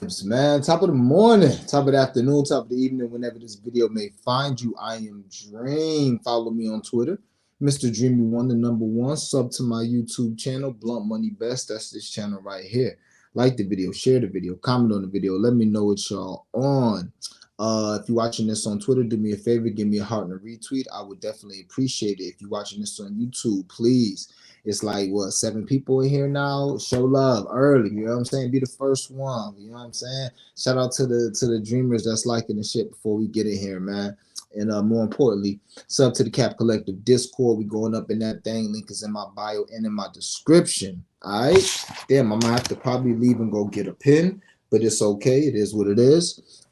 Man, top of the morning, top of the afternoon, top of the evening, whenever this video may find you. I am Dream. Follow me on Twitter, Mr. Dreamy One, the number one. Sub to my YouTube channel, Blunt Money Best. That's this channel right here. Like the video, share the video, comment on the video. Let me know what y'all on. If you're watching this on Twitter, do me a favor, give me a heart and a retweet. I would definitely appreciate it. If you're watching this on YouTube, please. It's like what, 7 people in here now. Show love early. You know what I'm saying? Be the first one. You know what I'm saying? Shout out to the dreamers that's liking the shit before we get in here, man. And more importantly, sub to the Cap Collective Discord. We going up in that thing. Link is in my bio and in my description. All right. Damn, I might have to probably leave and go get a pen, but it's okay. It is what it is.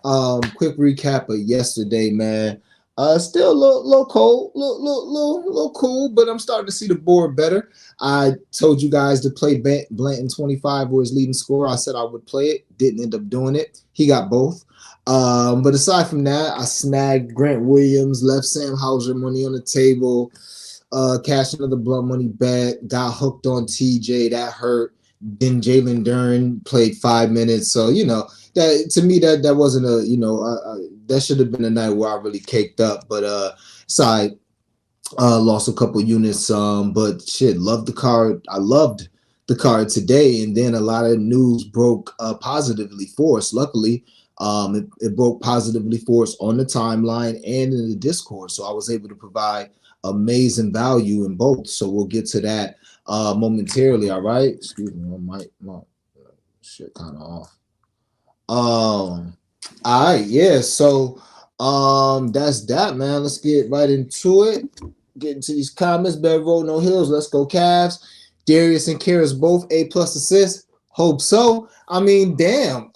Quick recap of yesterday, man. Still a little cold, little cool, but I'm starting to see the board better. I told you guys to play Blanton 25 or his leading scorer. I said I would play it. Didn't end up doing it. He got both. But aside from that, I snagged Grant Williams, left Sam Hauser money on the table, cashed another blunt money bet, got hooked on TJ. That hurt. Then Jalen Dern played 5 minutes. So, that to me, that wasn't that should have been a night where I really caked up. But side lost a couple units. But shit, loved the card. I loved the card today, and then a lot of news broke positively for us. Luckily, it broke positively for us on the timeline and in the Discord. So I was able to provide amazing value in both. So we'll get to that momentarily. All right. Excuse me, my shit kind of off. All right, yeah. So that's that, man. Let's get right into it. Get into these comments. Better roll no hills. Let's go Cavs. Darius and Karras both A+ assists. Hope so. I mean, damn.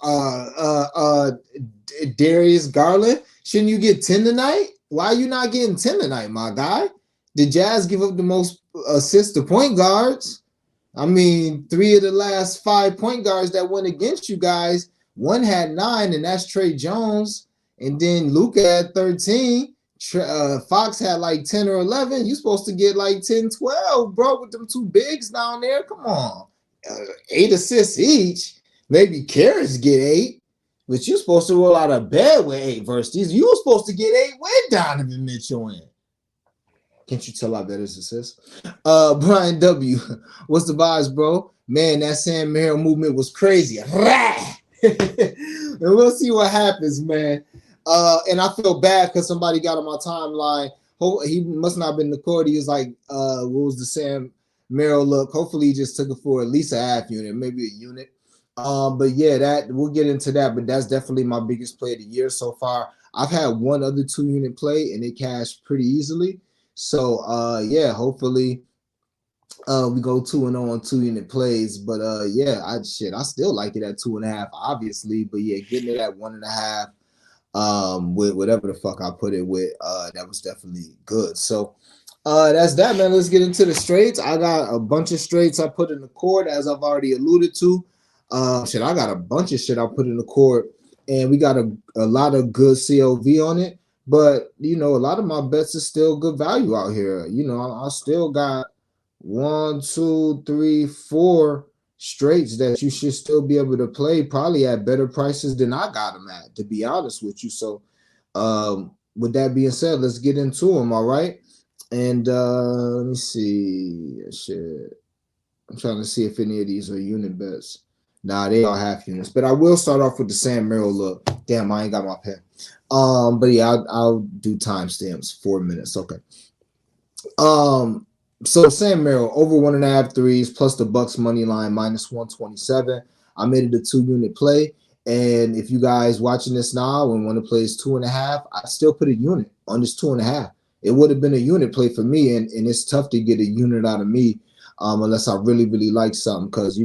Darius Garland, shouldn't you get 10 tonight? Why are you not getting 10 tonight, my guy? The Jazz give up the most assists to point guards. I mean, 3 of the last 5 point guards that went against you guys, one had 9, and that's Trey Jones. And then Luka had 13. Fox had like 10 or 11. You're supposed to get like 10, 12, bro, with them 2 bigs down there. Come on. 8 assists each. Maybe Karras get 8. But you're supposed to roll out of bed with 8 versus these. You were supposed to get 8 with Donovan Mitchell in. Can't you tell I bet his assists? Brian W. What's the vibes, bro? Man, that Sam Merrill movement was crazy. And we'll see what happens, man. And I feel bad because somebody got on my timeline. He must not have been the court. He was like, what was the Sam Merrill look? Hopefully he just took it for at least a half unit, maybe a unit. But yeah, that we'll get into that. But that's definitely my biggest play of the year so far. I've had one other 2-unit play and it cashed pretty easily. So yeah, hopefully we go 2-0 on 2-unit plays. But yeah, I still like it at 2.5, obviously. But yeah, getting it at 1.5 with whatever the fuck I put it with, that was definitely good. So that's that, man. Let's get into the straights. I got a bunch of straights I put in the court, as I've already alluded to. I got a bunch of shit I put in the court, and we got a lot of good CLV on it. But a lot of my bets are still good value out here. I still got 1, 2, 3, 4 straights that you should still be able to play, probably at better prices than I got them at, to be honest with you. So with that being said, let's get into them. All right. And let me see. Shit. I'm trying to see if any of these are unit bets. Nah, they are half units. But I will start off with the Sam Merrill look. Damn, I ain't got my pen. But yeah, I'll do timestamps. 4 minutes. Okay. So Sam Merrill over 1.5 threes plus the Bucks money line -127. I made it a 2-unit play. And if you guys watching this now and want to play is 2.5, I still put a unit on this 2.5. It would have been a unit play for me, and it's tough to get a unit out of me unless I really, really like something. Because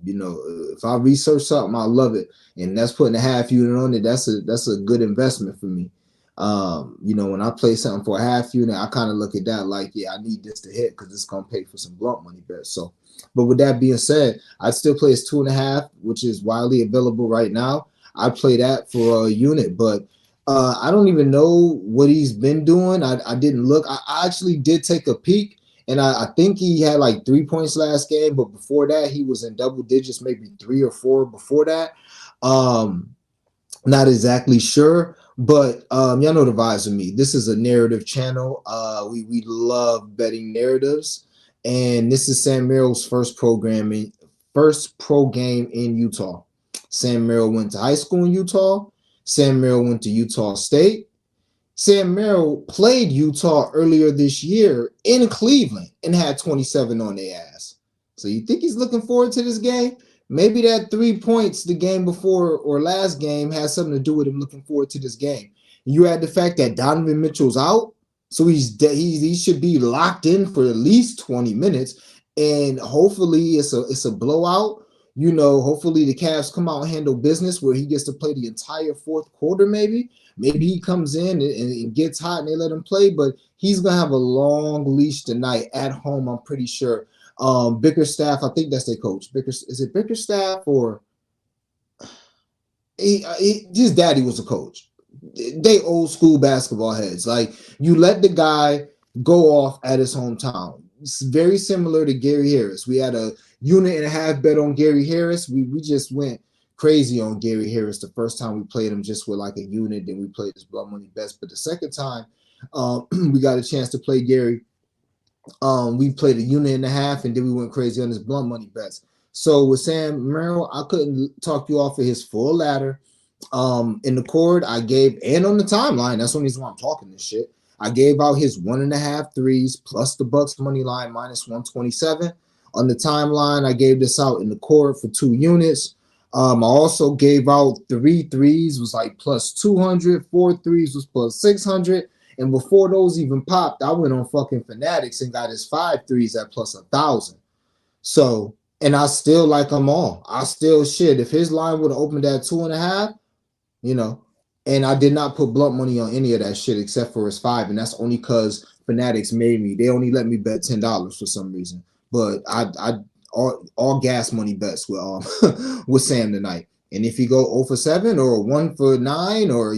if I research something, I love it, and that's putting a half unit on it. That's a good investment for me. When I play something for a half unit, I kind of look at that like, yeah, I need this to hit because it's gonna pay for some blunt money bets. So, but with that being said, I'd still play as 2.5, which is widely available right now. I play that for a unit, but I don't even know what he's been doing. I didn't look. I actually did take a peek, And I think he had like 3 points last game, but before that, he was in double digits, maybe 3 or 4 before that. Not exactly sure, but y'all know the vibes with me. This is a narrative channel. We love betting narratives, and this is Sam Merrill's first pro game in Utah. Sam Merrill went to high school in Utah. Sam Merrill went to Utah State. Sam Merrill played Utah earlier this year in Cleveland and had 27 on their ass. So you think he's looking forward to this game? Maybe that 3 points the game before or last game has something to do with him looking forward to this game. You add the fact that Donovan Mitchell's out, so he should be locked in for at least 20 minutes, and hopefully it's a blowout. Hopefully the Cavs come out and handle business where he gets to play the entire fourth quarter. Maybe he comes in and gets hot and they let him play, but he's gonna have a long leash tonight at home. I'm pretty sure. Bickerstaff, I think that's their coach. Is it Bickerstaff or his daddy was a coach? They old school basketball heads. Like, you let the guy go off at his hometown. It's very similar to Gary Harris. We had a unit and a half bet on Gary Harris. We just went crazy on Gary Harris the first time we played him just with like a unit. Then we played his blood money best. But the second time we got a chance to play Gary, we played a unit and a half, and then we went crazy on his blunt money bets. So with Sam Merrill, I couldn't talk you off of his full ladder. In the cord, I gave, and on the timeline, that's the reason why I'm talking this shit. I gave out his 1.5 threes plus the Bucks money line minus 127. On the timeline, I gave this out in the cord for 2 units. I also gave out 3 threes, was like plus 200, 4 threes was plus 600. And before those even popped, I went on fucking Fanatics and got his 5 threes at plus 1,000. So, and I still like them all. I still shit. If his line would have opened at 2.5, and I did not put blunt money on any of that shit except for his 5, and that's only because Fanatics made me. They only let me bet $10 for some reason. But I all gas money bets with with Sam tonight. And if he go 0 for 7 or 1 for 9, or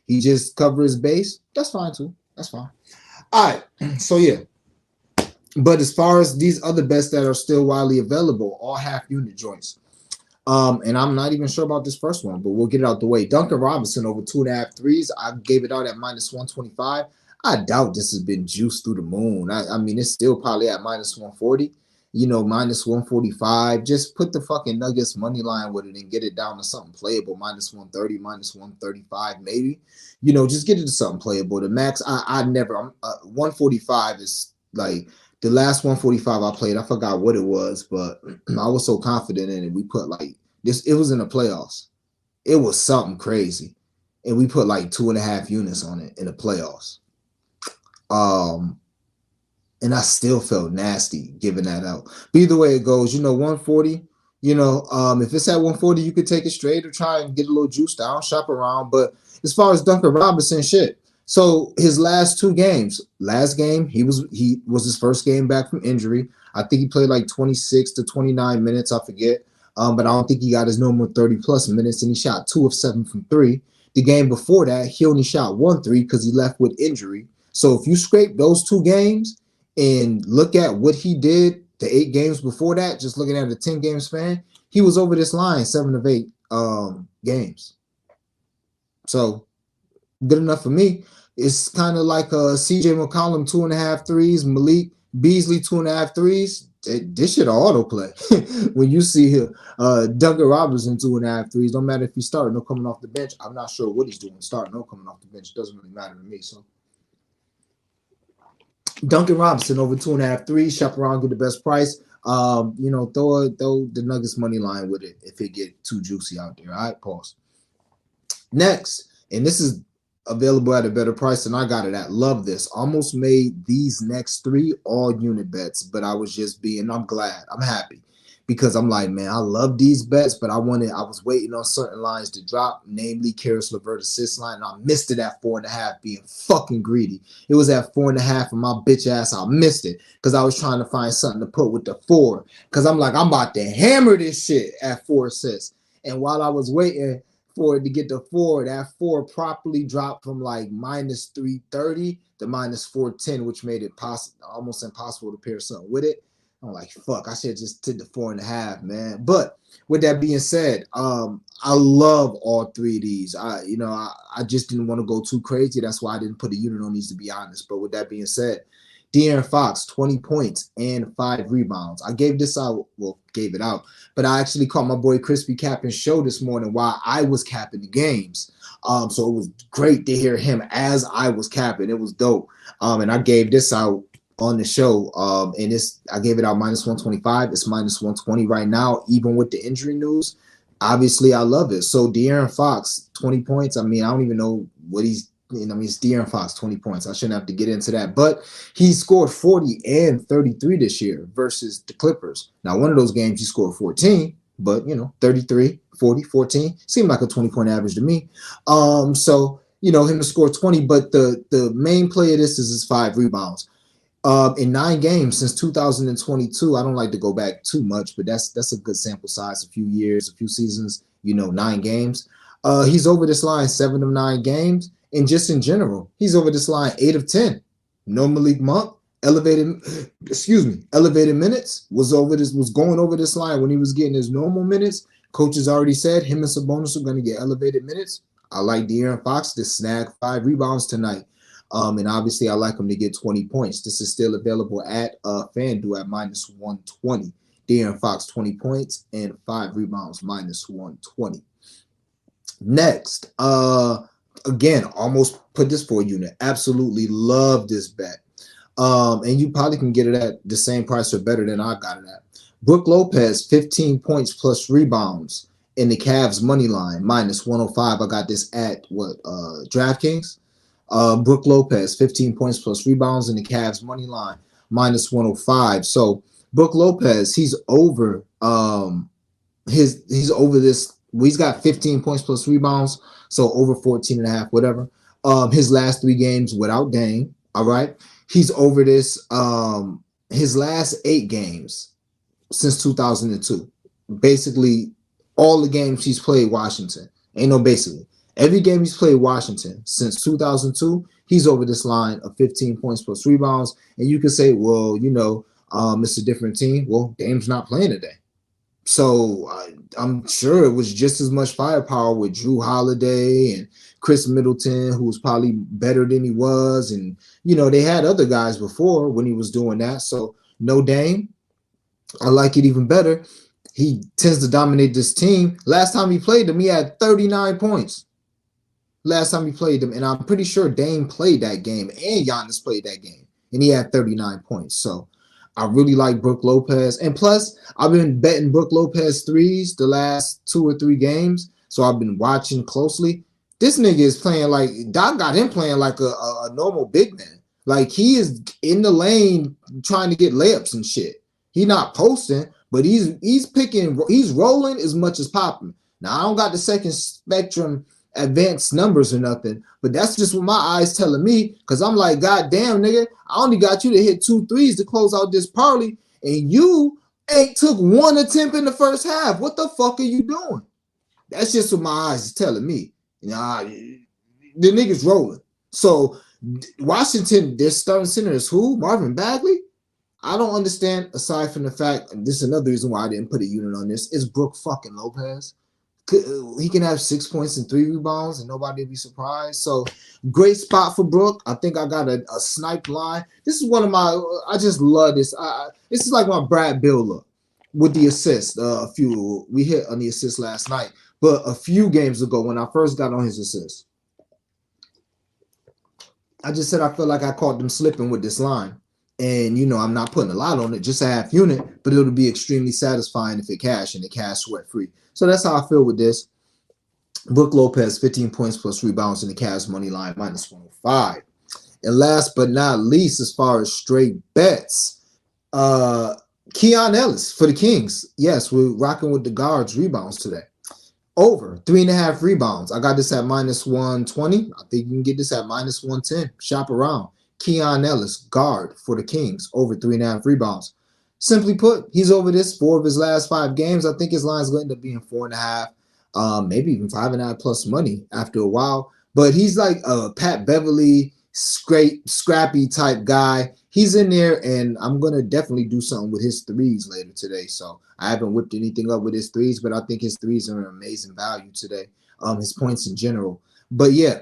he just cover his base, that's fine too. That's fine. All right. So yeah. But as far as these other bets that are still widely available, all half unit joints. And I'm not even sure about this first one, but we'll get it out the way. Duncan Robinson over 2.5 threes. I gave it out at minus 125. I doubt this has been juiced through the moon. I mean, it's still probably at minus 140, minus 145. Just put the fucking Nuggets money line with it and get it down to something playable. Minus 130, minus 135, maybe. Just get it to something playable. The max, I never, 145 is like the last 145 I played. I forgot what it was, but I was so confident in it. We put like this, it was in the playoffs. It was something crazy. And we put like 2.5 units on it in the playoffs. And I still felt nasty giving that out. But either way it goes, 140, if it's at 140, you could take it straight or try and get a little juice down, shop around. But as far as Duncan Robinson, shit. So his last 2 games, last game, he was his first game back from injury. I think he played like 26 to 29 minutes, I forget. But I don't think he got his normal 30 plus minutes, and he shot 2 of 7 from 3. The game before that, he only shot 1 3 because he left with injury. So if you scrape those 2 games and look at what he did the 8 games before that, just looking at a 10 game span, he was over this line 7 of 8 games. So good enough for me. It's kind of like CJ McCollum 2.5 threes, Malik Beasley 2.5 threes. This shit autoplay. When you see Duncan Robinson 2.5 threes, don't matter if he's starting or coming off the bench. I'm not sure what he's doing, starting or coming off the bench. It doesn't really matter to me. So Duncan Robinson over 2.5 threes. Shop around, get the best price. Throw the Nuggets money line with it if it get too juicy out there. All right, pause. Next, and this is available at a better price than I got it at. Love this. Almost made these next 3 all unit bets, but I'm glad. I'm happy because I'm like, man, I love these bets, but I was waiting on certain lines to drop, namely Karis LeVert assist line, and I missed it at 4.5, being fucking greedy. It was at 4.5, and my bitch ass, I missed it because I was trying to find something to put with the 4 because I'm like, I'm about to hammer this shit at 4 assists. And while I was waiting for it to get to 4, that 4 properly dropped from like minus 330 the minus 410, which made it almost impossible to pair something with it. I'm like, fuck, I should have just took the 4.5, man. But with that being said, I love all three of these. I just didn't want to go too crazy. That's why I didn't put a unit on these, to be honest. But with that being said, De'Aaron Fox, 20 points and 5 rebounds. I gave this out, gave it out, but I actually caught my boy Crispy capping show this morning while I was capping the games. So it was great to hear him as I was capping. It was dope. And I gave this out on the show. And I gave it out minus 125. It's minus 120 right now, even with the injury news. Obviously, I love it. So De'Aaron Fox, 20 points. I mean, I don't even know what he's, it's De'Aaron Fox, 20 points. I shouldn't have to get into that. But he scored 40 and 33 this year versus the Clippers. Now, one of those games he scored 14, but, 33, 40, 14. Seemed like a 20-point average to me. So, him to score 20. But the main play of this is his 5 rebounds. In 9 games since 2022, I don't like to go back too much, but that's a good sample size, a few years, a few seasons, 9 games. He's over this line 7 of 9 games, and just in general, he's over this line 8 of 10. No Malik Monk, elevated minutes, was going over this line when he was getting his normal minutes. Coaches already said him and Sabonis are going to get elevated minutes. I like De'Aaron Fox to snag 5 rebounds tonight. And obviously, I like him to get 20 points. This is still available at FanDuel at minus 120. De'Aaron Fox, 20 points and 5 rebounds, minus 120. Next, again, almost put this for a unit. Absolutely love this bet. And you probably can get it at the same price or better than I got it at. Brook Lopez, 15 points plus rebounds in the Cavs money line, minus 105. I got this at DraftKings. Brook Lopez, 15 points plus rebounds in the Cavs money line, minus 105. So Brook Lopez, he's over he's over this. He's got 15 points plus rebounds, so over 14.5, whatever. His last 3 games without Dame. All right. He's over this. His last 8 games since 2002. Basically, all the games he's played Washington. Ain't no basically. Every game he's played Washington since 2002, he's over this line of 15 points plus rebounds. And you can say, well, it's a different team. Well, Dame's not playing today. So I'm sure it was just as much firepower with Drew Holiday and Chris Middleton, who was probably better than he was. And, they had other guys before when he was doing that. So no Dame. I like it even better. He tends to dominate this team. Last time he played them, he had 39 points. Last time he played them, and I'm pretty sure Dame played that game and Giannis played that game, and he had 39 points. So I really like Brook Lopez. And plus, I've been betting Brook Lopez threes the last 2 or 3 games, so I've been watching closely. This nigga is playing like – Doc got him playing like a normal big man. Like, he is in the lane trying to get layups and shit. He not posting, but he's picking – he's rolling as much as popping. Now, I don't got the second spectrum – advanced numbers or nothing, but that's just what my eyes telling me, because I'm like, God damn, nigga, I only got you to hit 2 threes to close out this parlay, and you ain't took 1 attempt in the first half. What the fuck are you doing? That's just what my eyes is telling me. The nigga's rolling. So Washington, their starting center is who? Marvin Bagley? I don't understand, aside from the fact, and this is another reason why I didn't put a unit on this, is Brook fucking Lopez. He can have 6 points and 3 rebounds and nobody will be surprised. So great spot for Brook. I think I got a sniped line. This is one of my – I just love this. This is like my Brad Bill look with the assist. We hit on the assist last night, but a few games ago when I first got on his assist, I just said I feel like I caught them slipping with this line. And, I'm not putting a lot on it, just a half unit, but it'll be extremely satisfying if it cash and it cash sweat free. So that's how I feel with this. Brook Lopez, 15 points plus rebounds in the Cavs money line, minus 105. And last but not least, as far as straight bets, Keon Ellis for the Kings. Yes, we're rocking with the guards rebounds today. Over 3.5 rebounds. I got this at minus 120. I think you can get this at minus 110. Shop around. Keon Ellis, guard for the Kings, over 3.5 rebounds. Simply put, he's over this 4 of his last 5 games. I think his line is going to end up being 4.5, maybe even 5.5 plus money after a while. But he's like Pat Beverly. scrappy type guy. He's in there, and I'm gonna definitely do something with his threes later today. So I haven't whipped anything up with his threes, but I think his threes are an amazing value today. His points in general. But yeah,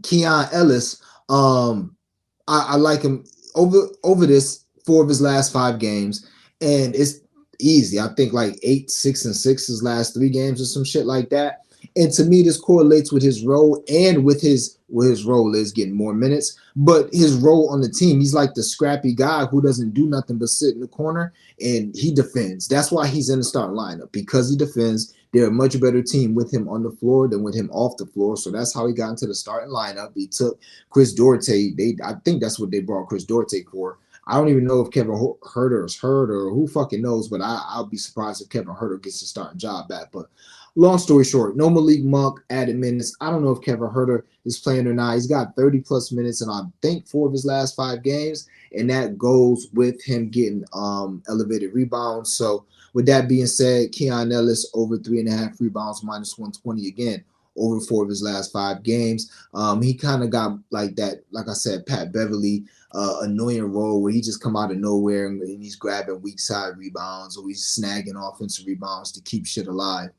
Keon Ellis, I like him over this 4 of his last 5 games, and it's easy. I think like 8, 6, and 6 his last 3 games or some shit like that. And to me, this correlates with his role and with his where his role is getting more minutes, but his role on the team. He's like the scrappy guy who doesn't do nothing but sit in the corner and he defends. That's why he's in the starting lineup, because he defends. They're a much better team with him on the floor than with him off the floor. So that's how he got into the starting lineup. He took Chris Duarte. I think that's what they brought Chris Duarte for. I don't even know if Kevin Huerter is hurt or who fucking knows, but I'll be surprised if Kevin Huerter gets the starting job back. But long story short, no Malik Monk added minutes. I don't know if Kevin Huerter is playing or not. He's got 30-plus minutes in, I think, 4 of his last 5 games, and that goes with him getting elevated rebounds. So with that being said, Keon Ellis over 3.5 rebounds, minus 120 again, over 4 of his last 5 games. He kind of got like that, like I said, Pat Beverly annoying role where he just come out of nowhere and he's grabbing weak side rebounds or he's snagging offensive rebounds to keep shit alive.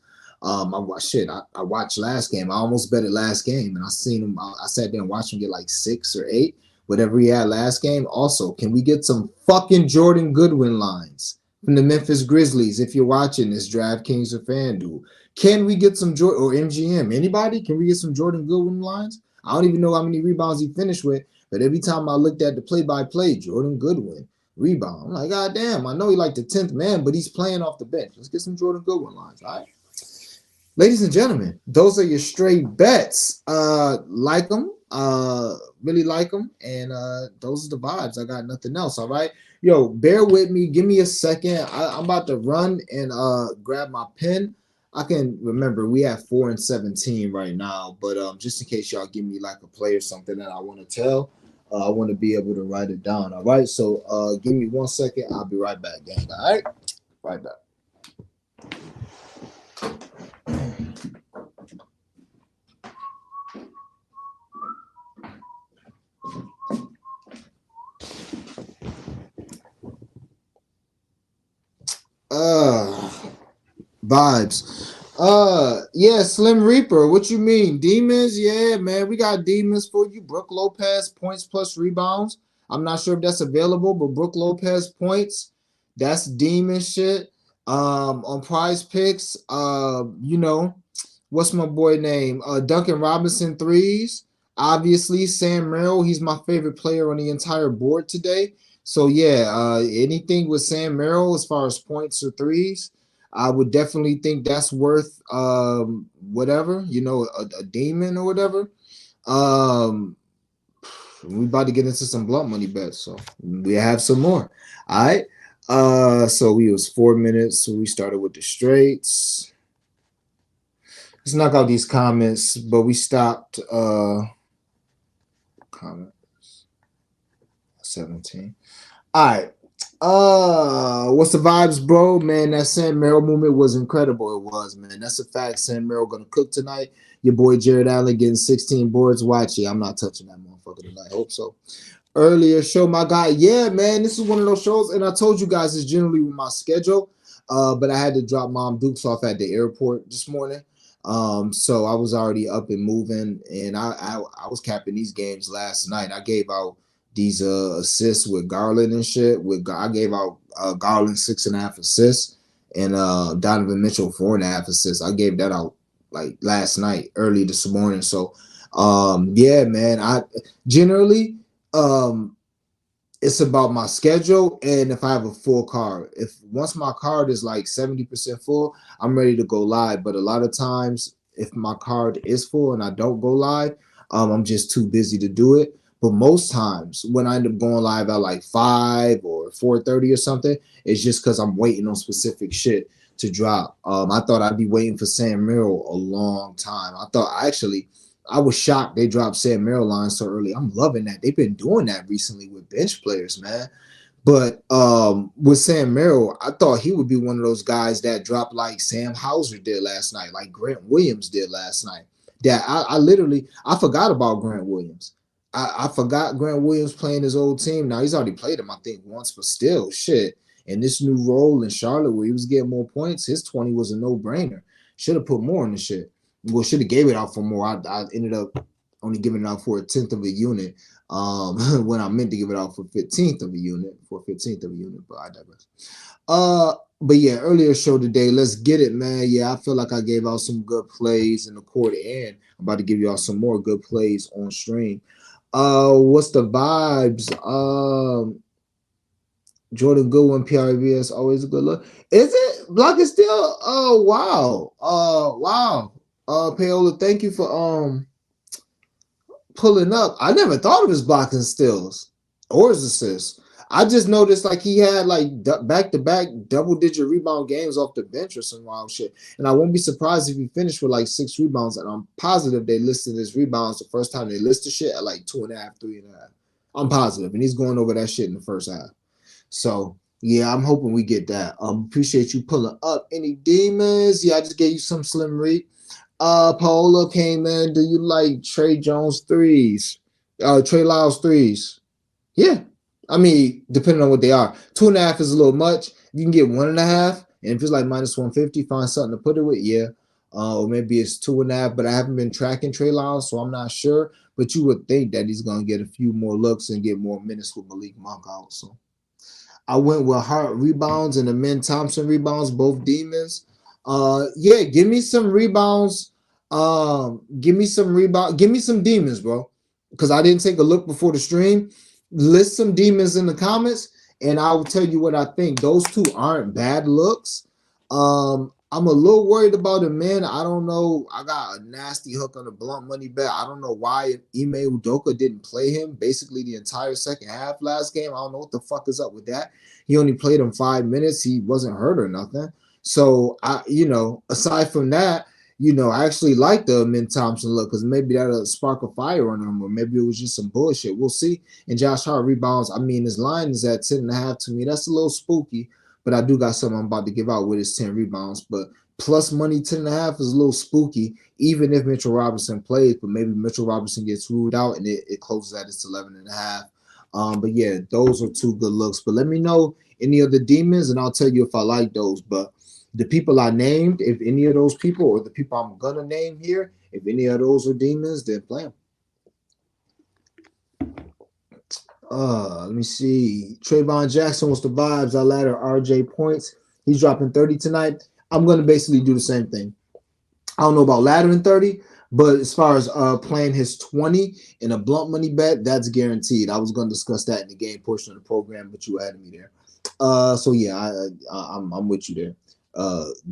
I watched last game. I almost bet it last game, and I seen him. I sat there and watched him get like 6 or 8, whatever he had last game. Also, can we get some fucking Jordan Goodwin lines from the Memphis Grizzlies? If you're watching this, DraftKings or FanDuel, can we get some Jordan or MGM? Anybody? Can we get some Jordan Goodwin lines? I don't even know how many rebounds he finished with, but every time I looked at the play-by-play, Jordan Goodwin rebound, I'm like, God damn, I know he like the 10th man, but he's playing off the bench. Let's get some Jordan Goodwin lines, all right? Ladies and gentlemen, those are your straight bets. Like them, really like them, and those are the vibes. I got nothing else, all right? Yo, bear with me. Give me a second. I'm about to run and grab my pen. I can remember we have 4 and 17 right now, but just in case y'all give me like a play or something that I want to tell, I want to be able to write it down. All right, so give me 1 second. I'll be right back, gang. All right, right back. Vibes. Yeah, Slim Reaper. What you mean? Demons? Yeah, man. We got demons for you. Brooke Lopez, points plus rebounds. I'm not sure if that's available, but Brooke Lopez points. That's demon shit. On PrizePicks, what's my boy name? Duncan Robinson threes. Obviously, Sam Merrill. He's my favorite player on the entire board today. So yeah, anything with Sam Merrill as far as points or threes, I would definitely think that's worth whatever, a demon or whatever. We about to get into some blunt money bets, so we have some more. All right. So we was 4 minutes, so we started with the straights. Let's knock out these comments, but we stopped comments 17. All right. What's the vibes, bro? Man, that Sam Merrill movement was incredible. It was, man. That's a fact. Sam Merrill gonna cook tonight. Your boy Jared Allen getting 16 boards. Watch it. I'm not touching that motherfucker tonight. Hope so. Earlier show, my guy. Yeah, man. This is one of those shows, and I told you guys it's generally with my schedule. But I had to drop Mom Dukes off at the airport this morning. So I was already up and moving, and I was capping these games last night. I gave out these assists with Garland and shit. I gave out Garland 6.5 assists and Donovan Mitchell 4.5 assists. I gave that out like last night, early this morning. So yeah, man. I generally it's about my schedule and if I have a full card. If once my card is like 70% full, I'm ready to go live. But a lot of times, if my card is full and I don't go live, I'm just too busy to do it. But most times when I end up going live at like 5 or 4:30 or something, it's just because I'm waiting on specific shit to drop. I thought I'd be waiting for Sam Merrill a long time. I was shocked they dropped Sam Merrill line so early. I'm loving that. They've been doing that recently with bench players, man. But with Sam Merrill, I thought he would be one of those guys that dropped like Sam Hauser did last night, like Grant Williams did last night. That I forgot about Grant Williams. I forgot Grant Williams playing his old team. Now he's already played him, I think, once, but still, shit. In this new role in Charlotte where he was getting more points, his 20 was a no-brainer. Should have put more in the shit. Well, should have gave it out for more. I ended up only giving it out for a tenth of a unit. When I meant to give it out for 15th of a unit, but I digress. But yeah, earlier show today, let's get it, man. Yeah, I feel like I gave out some good plays in the quarter, and I'm about to give y'all some more good plays on stream. What's the vibes? Jordan Goodwin, PRVS, always a good look. Is it? Block is still? Oh, wow. Wow. Paola, thank you for pulling up. I never thought of his blocking steals or his assists. I just noticed like he had like back-to-back double-digit rebound games off the bench or some wild shit. And I won't be surprised if he finished with like 6 rebounds. And I'm positive they listed his rebounds the first time they listed shit at like 2.5, 3.5. I'm positive. And he's going over that shit in the first half. So yeah, I'm hoping we get that. Appreciate you pulling up. Any demons? Yeah, I just gave you some slim read. Paola came in. Do you like Trey Jones threes? Trey Lyles threes? Yeah. I mean, depending on what they are. 2.5 is a little much. If you can get 1.5, and if it's like minus 150, find something to put it with, yeah. Or maybe it's 2.5, but I haven't been tracking Trey Lyles, so I'm not sure. But you would think that he's gonna get a few more looks and get more minutes with Malik Monk out. So I went with Hart rebounds and the Men Thompson rebounds, both demons. Yeah, give me some rebounds. Give me some rebound. Give me some demons, bro. Because I didn't take a look before the stream. List some demons in the comments, and I will tell you what I think. Those two aren't bad looks. I'm a little worried about the men. I don't know. I got a nasty hook on the blunt money bet. I don't know why Ime Udoka didn't play him basically the entire second half last game. I don't know what the fuck is up with that. He only played him 5 minutes. He wasn't hurt or nothing. So aside from that, I actually like the Min Thompson look because maybe that'll spark a fire on him, or maybe it was just some bullshit. We'll see. And Josh Hart rebounds. I mean, his line is at 10.5 to me. That's a little spooky. But I do got something I'm about to give out with his 10 rebounds. But plus money 10.5 is a little spooky, even if Mitchell Robinson plays. But maybe Mitchell Robinson gets ruled out and it closes at its 11.5. But yeah, those are two good looks. But let me know any of the demons, and I'll tell you if I like those. But the people I named, if any of those people or the people I'm gonna name here, if any of those are demons, then play them. Let me see. Trayvon Jackson, what's the vibes? I ladder RJ points. He's dropping 30 tonight. I'm going to basically do the same thing. I don't know about laddering 30, but as far as playing his 20 in a blunt money bet, that's guaranteed. I was going to discuss that in the game portion of the program, but you added me there. So yeah, I'm with you there.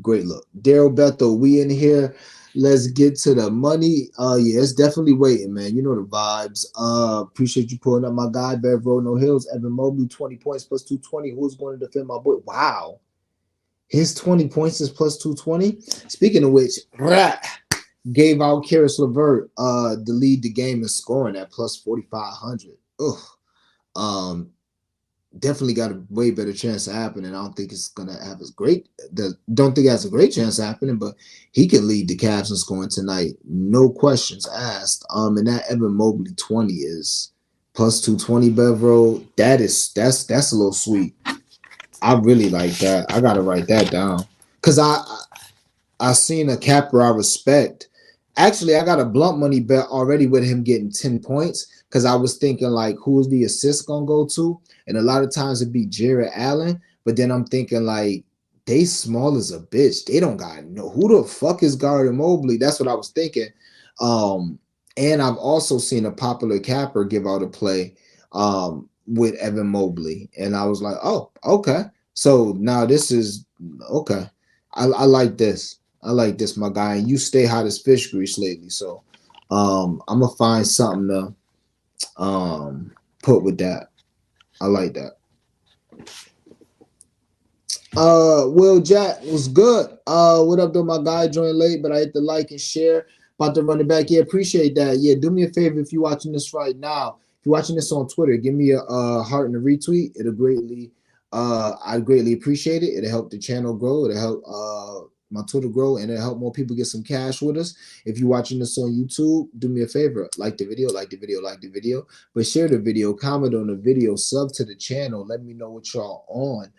Great look. Daryl Bethel, we in here. Let's get to the money. Yeah, it's definitely waiting, man. You know the vibes. Appreciate you pulling up my guy, Bev Road, No Hills. Evan Mobley, 20 points plus 220. Who's going to defend my boy? Wow. His 20 points is plus 220. Speaking of which, gave out Karis LeVert to lead the game in scoring at plus 4,500. Ugh. Definitely got a way better chance of happening. I don't think it's gonna have as great. Don't think it has a great chance of happening, but he can lead the Cavs in scoring tonight, no questions asked. And that Evan Mobley 20 is plus 220. Bevro, that's a little sweet. I really like that. I gotta write that down because I seen a capper I respect. Actually, I got a blunt money bet already with him getting 10 points because I was thinking like, who's the assist gonna go to? And a lot of times it'd be Jared Allen, but then I'm thinking like they small as a bitch. They don't got no who the fuck is guarding Mobley. That's what I was thinking. And I've also seen a popular capper give out a play with Evan Mobley, and I was like, oh, okay. So now this is okay. I like this. I like this, my guy. And you stay hot as fish grease lately, so I'm gonna find something to put with that. I like that. Will Jack was good. What up, though? My guy joined late, but I hit the like and share. About to run it back. Yeah, appreciate that. Yeah, do me a favor if you're watching this right now. If you're watching this on Twitter, give me a heart and a retweet. I'd greatly appreciate it. It'll help the channel grow. It'll help my Twitter grow and it'll help more people get some cash with us. If you're watching this on YouTube, do me a favor, like the video, like the video, like the video, but share the video, comment on the video, sub to the channel, let me know what y'all on.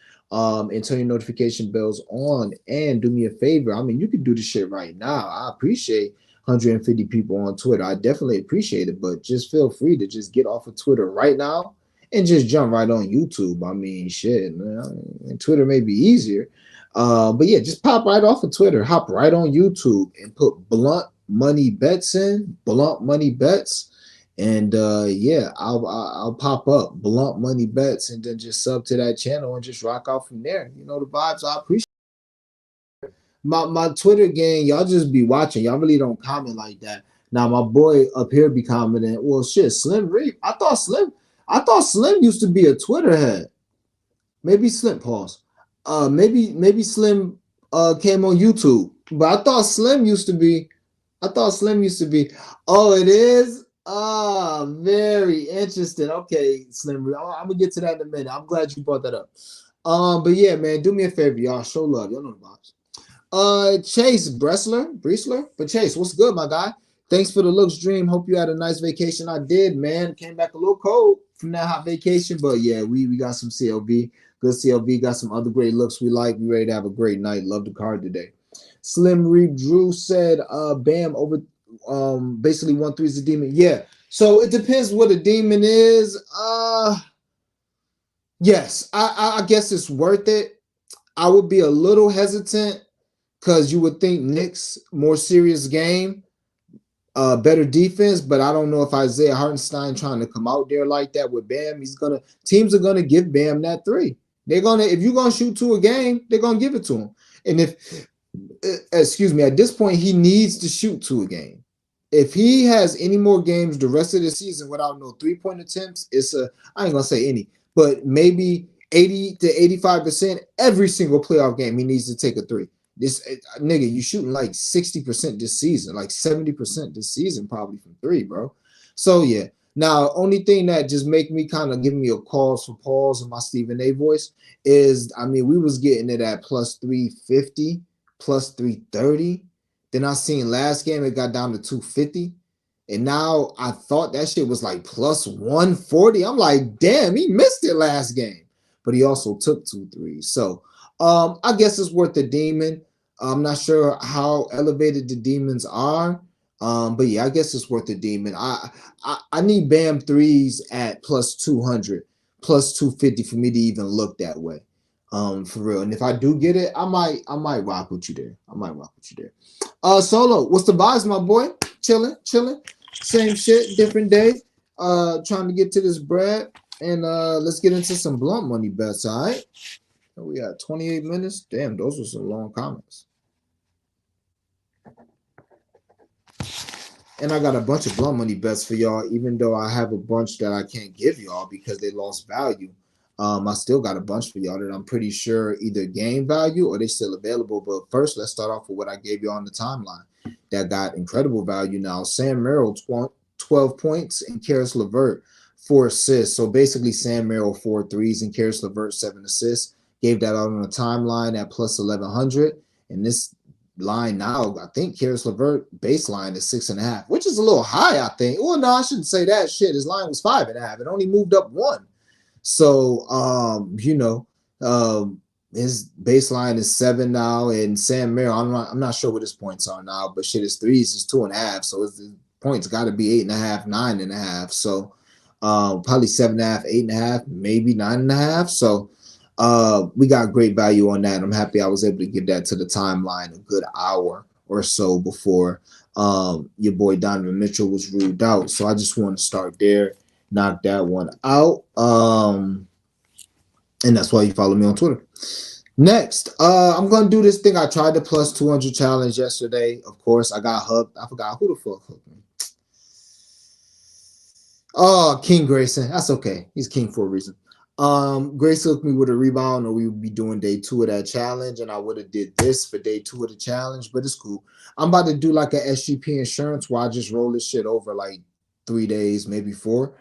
And turn your notification bells on, and do me a favor. I mean, you can do this shit right now. I appreciate 150 people on Twitter. I definitely appreciate it, but just feel free to just get off of Twitter right now and just jump right on YouTube. I mean, shit, man. Twitter may be easier. But yeah, just pop right off of Twitter, hop right on YouTube and put Blunt Money Bets in, Blunt Money Bets. And yeah, I'll pop up Blunt Money Bets and then just sub to that channel and just rock out from there. You know the vibes. I appreciate my Twitter gang. Y'all just be watching. Y'all really don't comment like that. Now my boy up here be commenting. Well, shit, Slim Reap. I thought Slim used to be a Twitter head. Maybe Slim pause. Maybe Slim came on YouTube, but I thought Slim used to be. Oh, it is. Ah, very interesting. Okay, Slim. I'm gonna get to that in a minute. I'm glad you brought that up. But yeah, man, do me a favor, y'all. Show love. Y'all know the vibes. Chase Bresler. But Chase, what's good, my guy? Thanks for the looks, Dream. Hope you had a nice vacation. I did, man. Came back a little cold from that hot vacation, but yeah, we got some CLV. Good CLV. Got some other great looks we like. We ready to have a great night. Love the card today. Slim Reed Drew said, Bam over basically 1-3 is a demon. Yeah. So it depends what a demon is. Yes, I guess it's worth it. I would be a little hesitant because you would think Knicks more serious game, better defense, but I don't know if Isaiah Hartenstein trying to come out there like that with Bam. Teams are gonna give Bam that three. They're gonna, if you're gonna shoot two a game, they're gonna give it to him. And if excuse me, at this point, he needs to shoot two a game. If he has any more games the rest of the season without no 3-point attempts, I ain't gonna say any, but maybe 80 to 85% every single playoff game he needs to take a three. This nigga, you shooting like 60% this season, like 70% this season, probably from three, bro. So yeah. Now, only thing that just make me kind of give me a cause for pause in my Stephen A voice is, I mean, we was getting it at plus 350, plus 330. Then I seen last game it got down to 250. And now I thought that shit was like plus 140. I'm like, damn, he missed it last game. But he also took 2 threes. So I guess it's worth the demon. I'm not sure how elevated the demons are. But yeah, I guess it's worth the demon. I need Bam threes at plus 200, plus 250 for me to even look that way. For real. And if I do get it, I might rock with you there. Solo, what's the vibes, my boy? Chilling. Same shit, different day. Trying to get to this bread. And let's get into some blunt money bets, all right? We got 28 minutes. Damn, those were some long comments. And I got a bunch of blunt money bets for y'all, even though I have a bunch that I can't give y'all because they lost value. I still got a bunch for y'all that I'm pretty sure either gain value or they're still available. But first, let's start off with what I gave you on the timeline that got incredible value now. Sam Merrill, 12 points, and Karis LeVert, 4 assists. So basically, Sam Merrill, 4 threes, and Karis LeVert, 7 assists. Gave that out on the timeline at plus 1,100. And this line now, I think Karis LeVert baseline is 6.5, which is a little high, I think. Well, no, I shouldn't say that. Shit, his line was 5.5. It only moved up 1. So, his baseline is 7 now, and Sam Merrill, I'm not sure what his points are now, but shit, his threes is 2.5, so his points got to be 8.5, 9.5. So, probably 7.5, 8.5, maybe 9.5. So, we got great value on that. I'm happy I was able to get that to the timeline a good hour or so before your boy Donovan Mitchell was ruled out. So I just want to start there, knock that one out. And that's why you follow me on Twitter. Next, I'm gonna do this thing. I tried the plus 200 challenge yesterday. Of course, I got hooked. I forgot who the fuck hooked me. Oh, King Grayson. That's okay. He's king for a reason. Grace hooked me with a rebound, or we would be doing day 2 of that challenge, and I would have did this for day 2 of the challenge, but it's cool. I'm about to do like a SGP insurance where I just roll this shit over like 3 days, maybe 4.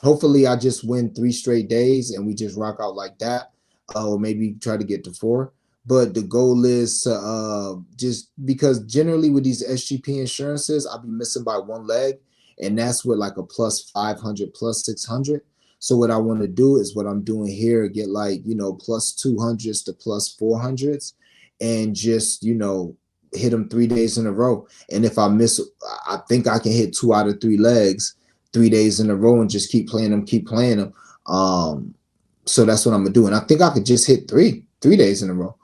Hopefully I just win 3 straight days and we just rock out like that, or maybe try to get to 4. but the goal is to just because generally with these SGP insurances, I'll be missing by one leg, and that's with like a plus 500, plus 600. So what I want to do is what I'm doing here, get like, plus 200s to plus 400s, and just, hit them 3 days in a row. And if I miss, I think I can hit 2 out of 3 legs 3 days in a row and just keep playing them, keep playing them. So that's what I'm gonna do. And I think I could just hit 3 days in a row.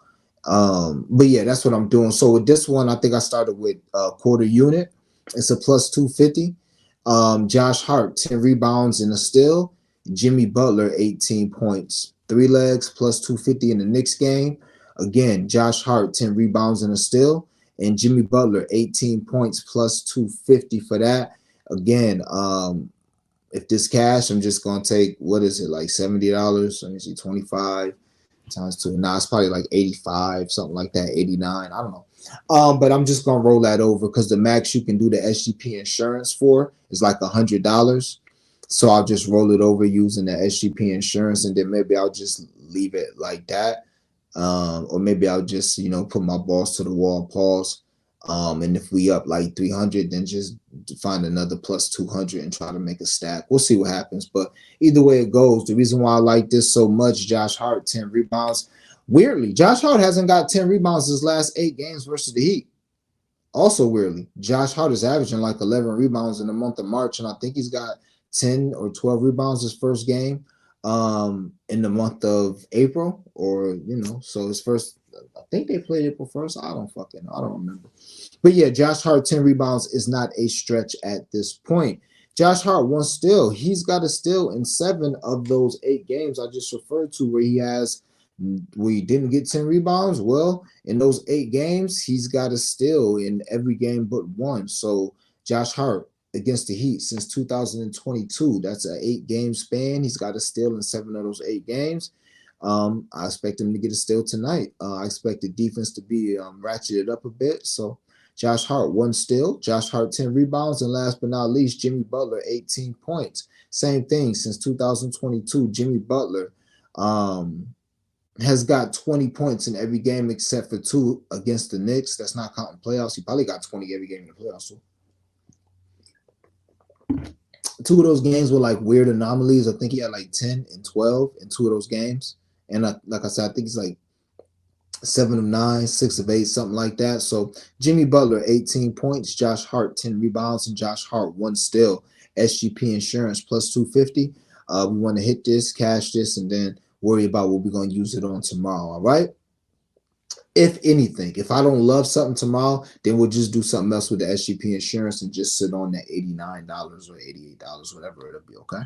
But yeah, that's what I'm doing. So with this one, I think I started with a quarter unit. It's a plus 250. Josh Hart, 10 rebounds and a steal. Jimmy Butler, 18 points. 3 legs, plus 250 in the Knicks game. Again, Josh Hart, 10 rebounds and a steal. And Jimmy Butler, 18 points, plus 250 for that. Again, if this cash, I'm just going to take, what is it, like $70? Let me see, 25 times 2. Nah, it's probably like 85, something like that, 89. I don't know. But I'm just going to roll that over because the max you can do the SGP insurance for is like $100. So I'll just roll it over using the SGP insurance, and then maybe I'll just leave it like that. Or maybe I'll just, put my balls to the wall, pause. And if we up like 300, then just find another plus 200 and try to make a stack. We'll see what happens. But either way it goes, the reason why I like this so much, Josh Hart, 10 rebounds. Weirdly, Josh Hart hasn't got 10 rebounds his last 8 games versus the Heat. Also weirdly, Josh Hart is averaging like 11 rebounds in the month of March, and I think he's got 10 or 12 rebounds his first game in the month of April, or so his first, I think they played April 1st. I don't remember. But yeah, Josh Hart, 10 rebounds is not a stretch at this point. Josh Hart, 1 steal. He's got a steal in 7 of those 8 games I just referred to where he didn't get 10 rebounds. Well, in those 8 games, he's got a steal in every game but 1. So Josh Hart against the Heat since 2022, that's an 8-game span. He's got a steal in 7 of those 8 games. I expect him to get a steal tonight. I expect the defense to be ratcheted up a bit. So Josh Hart, 1 steal. Josh Hart, 10 rebounds. And last but not least, Jimmy Butler, 18 points. Same thing since 2022. Jimmy Butler has got 20 points in every game except for 2 against the Knicks. That's not counting playoffs. He probably got 20 every game in the playoffs. So 2 of those games were like weird anomalies. I think he had like 10 and 12 in 2 of those games. And like I said, I think he's like 7 of 9, 6 of 8, something like that. So Jimmy Butler, 18 points. Josh Hart, 10 rebounds. And Josh Hart, 1 steal. SGP insurance plus 250. We want to hit this, cash this, and then worry about what we're going to use it on tomorrow. All right. If anything, if I don't love something tomorrow, then we'll just do something else with the SGP insurance and just sit on that $89 or $88, whatever it'll be. Okay.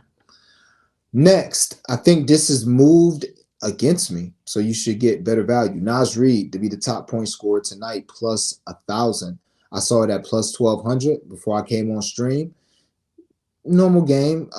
Next, I think this is moved against me, so you should get better value. Naz Reid to be the top point scorer tonight, plus 1,000. I saw it at plus 1,200 before I came on stream. Normal game,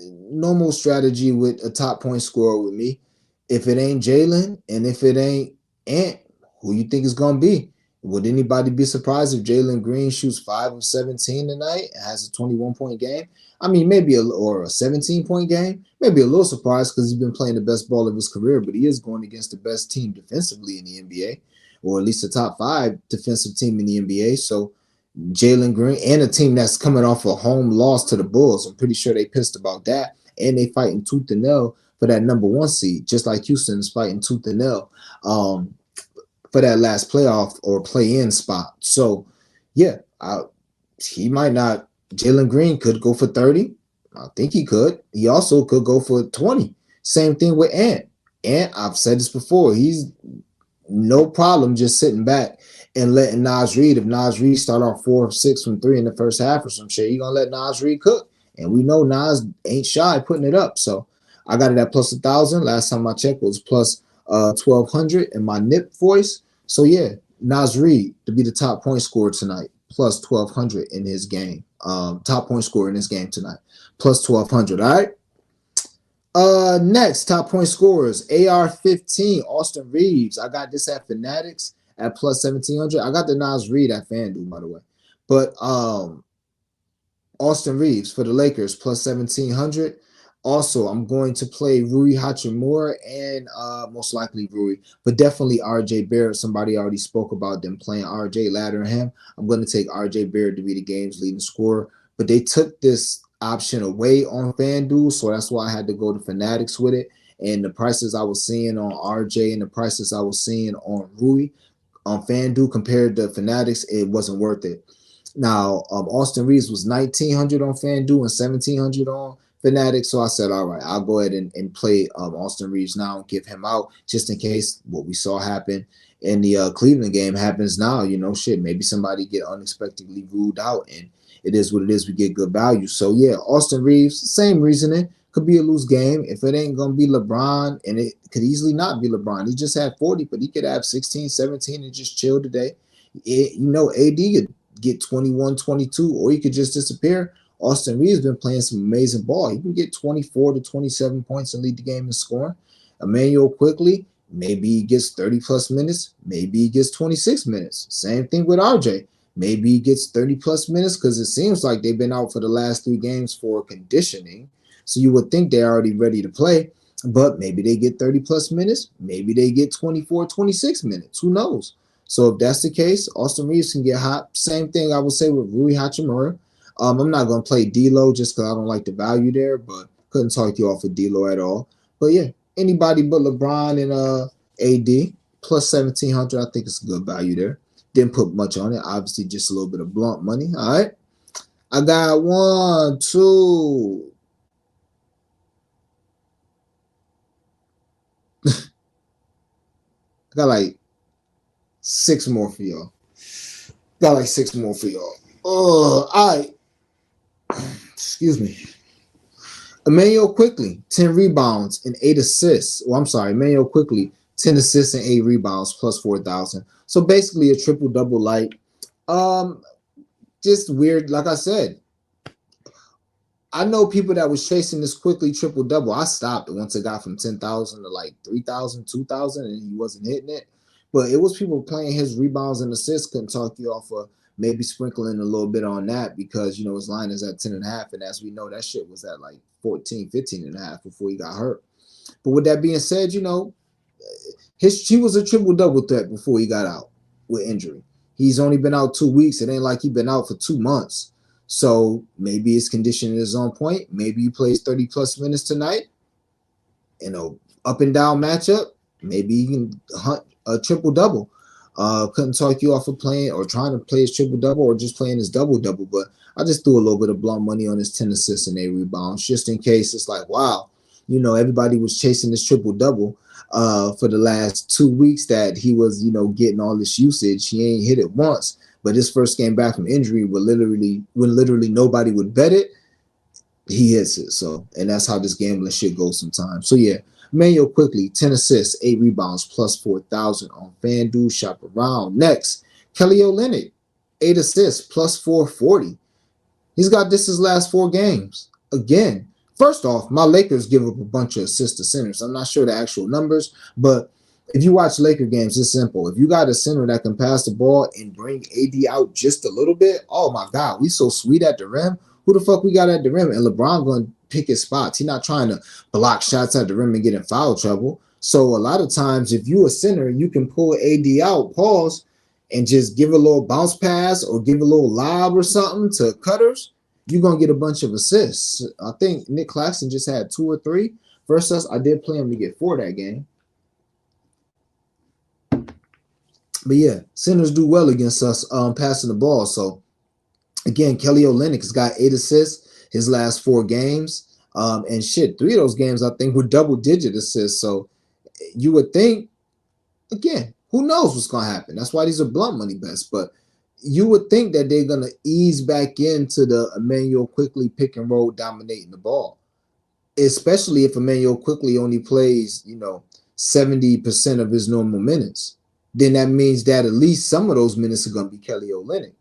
normal strategy with a top point scorer with me. If it ain't Jalen and if it ain't Ant, who you think is going to be? Would anybody be surprised if Jalen Green shoots 5 of 17 tonight and has a 21-point game? I mean, maybe a 17-point game. Maybe a little surprised because he's been playing the best ball of his career, but he is going against the best team defensively in the NBA, or at least the top 5 defensive team in the NBA. So Jalen Green and a team that's coming off a home loss to the Bulls. I'm pretty sure they pissed about that. And they fighting tooth and nail for that number 1 seed, just like Houston is fighting tooth and nail for that last playoff or play-in spot. So, yeah, he might not. Jalen Green could go for 30. I think he could. He also could go for 20. Same thing with Ant. Ant, I've said this before, he's no problem just sitting back and letting Naz Reid. If Naz Reid start off 4 of 6 from 3 in the first half or some shit, you're going to let Naz Reid cook. And we know Naz ain't shy putting it up. So I got it at plus 1,000. Last time I checked was plus 1,200 in my NIP voice. So yeah, Naz Reid to be the top point scorer tonight, plus 1,200 in his game. Top point scorer in his game tonight, plus 1,200. All right. Next, top point scorers, AR-15, Austin Reeves. I got this at Fanatics at plus 1,700. I got the Naz Reid at FanDuel, by the way. But Austin Reeves for the Lakers, plus 1,700. Also, I'm going to play Rui Hachimura and most likely Rui, but definitely RJ Barrett. Somebody already spoke about them playing RJ ladder him. I'm going to take RJ Barrett to be the game's leading scorer, but they took this option away on FanDuel, so that's why I had to go to Fanatics with it. And the prices I was seeing on RJ and the prices I was seeing on Rui on FanDuel compared to Fanatics, it wasn't worth it. Now, Austin Reeves was 1,900 on FanDuel and 1,700 on Fanatics. So I said, all right, I'll go ahead and play Austin Reeves now and give him out just in case what we saw happen in the Cleveland game happens now. You know, shit, maybe somebody get unexpectedly ruled out, and it is what it is. We get good value. So yeah, Austin Reeves, same reasoning. Could be a loose game. If it ain't going to be LeBron, and it could easily not be LeBron. He just had 40, but he could have 16, 17 and just chill today. AD could get 21, 22, or he could just disappear. Austin Reeves been playing some amazing ball. He can get 24 to 27 points and lead the game in scoring. Emmanuel Quickly, maybe he gets 30 plus minutes. Maybe he gets 26 minutes. Same thing with RJ. Maybe he gets 30 plus minutes because it seems like they've been out for the last 3 games for conditioning. So you would think they're already ready to play, but maybe they get 30 plus minutes. Maybe they get 24, 26 minutes. Who knows? So if that's the case, Austin Reeves can get hot. Same thing I would say with Rui Hachimura. I'm not going to play D'Lo just because I don't like the value there, but couldn't talk you off of D'Lo at all. But yeah, anybody but LeBron and AD plus 1,700, I think it's a good value there. Didn't put much on it. Obviously, just a little bit of blunt money. All right. I got 1, 2. I got like 6 more for y'all. Got like 6 more for y'all. All right. Excuse me. Emmanuel Quickly, 10 rebounds and 8 assists. Well, I'm sorry, Emmanuel Quickly, 10 assists and 8 rebounds plus 4,000. So basically a triple-double light. Just weird. Like I said, I know people that was chasing this Quickly triple-double. I stopped it once it got from 10,000 to like 3,000, 2,000, and he wasn't hitting it. But it was people playing his rebounds and assists. Couldn't talk you off of maybe sprinkling a little bit on that because, you know, his line is at 10.5. And as we know, that shit was at like 14, 15.5 before he got hurt. But with that being said, you know, he was a triple-double threat before he got out with injury. He's only been out 2 weeks. It ain't like he's been out for 2 months. So maybe his conditioning is on point. Maybe he plays 30 plus minutes tonight. You know, up and down matchup. Maybe he can hunt a triple double. Couldn't talk you off of playing or trying to play his triple double or just playing his double double. But I just threw a little bit of blunt money on his 10 assists and 8 rebounds just in case. It's like, wow, you know, everybody was chasing this triple double for the last 2 weeks that he was, you know, getting all this usage. He ain't hit it once. But his first game back from injury, when literally nobody would bet it, he hits it. So, and that's how this gambling shit goes sometimes. So yeah, Emmanuel Quickly, 10 assists, 8 rebounds, plus 4,000 on FanDuel. Shop around. Next, Kelly Olynyk, 8 assists, plus 440. He's got this his last 4 games. Again, first off, my Lakers give up a bunch of assists to centers. I'm not sure the actual numbers, but if you watch Laker games, it's simple. If you got a center that can pass the ball and bring AD out just a little bit, oh my God, we so sweet at the rim. Who the fuck we got at the rim? And LeBron going to pick his spots. He's not trying to block shots at the rim and get in foul trouble. So a lot of times, if you a center, you can pull AD out, pause, and just give a little bounce pass or give a little lob or something to cutters. You're going to get a bunch of assists. I think Nick Claxton just had 2 or 3 versus us. I did play him to get 4 that game. But yeah, centers do well against us passing the ball. So again, Kelly Olynyk has got 8 assists his last 4 games. And shit, 3 of those games I think were double-digit assists. So you would think, again, who knows what's going to happen? That's why these are blunt money bets. But you would think that they're going to ease back into the Emmanuel Quickly pick and roll dominating the ball, especially if Emmanuel Quickly only plays, you know, 70% of his normal minutes. Then that means that at least some of those minutes are going to be Kelly Olynyk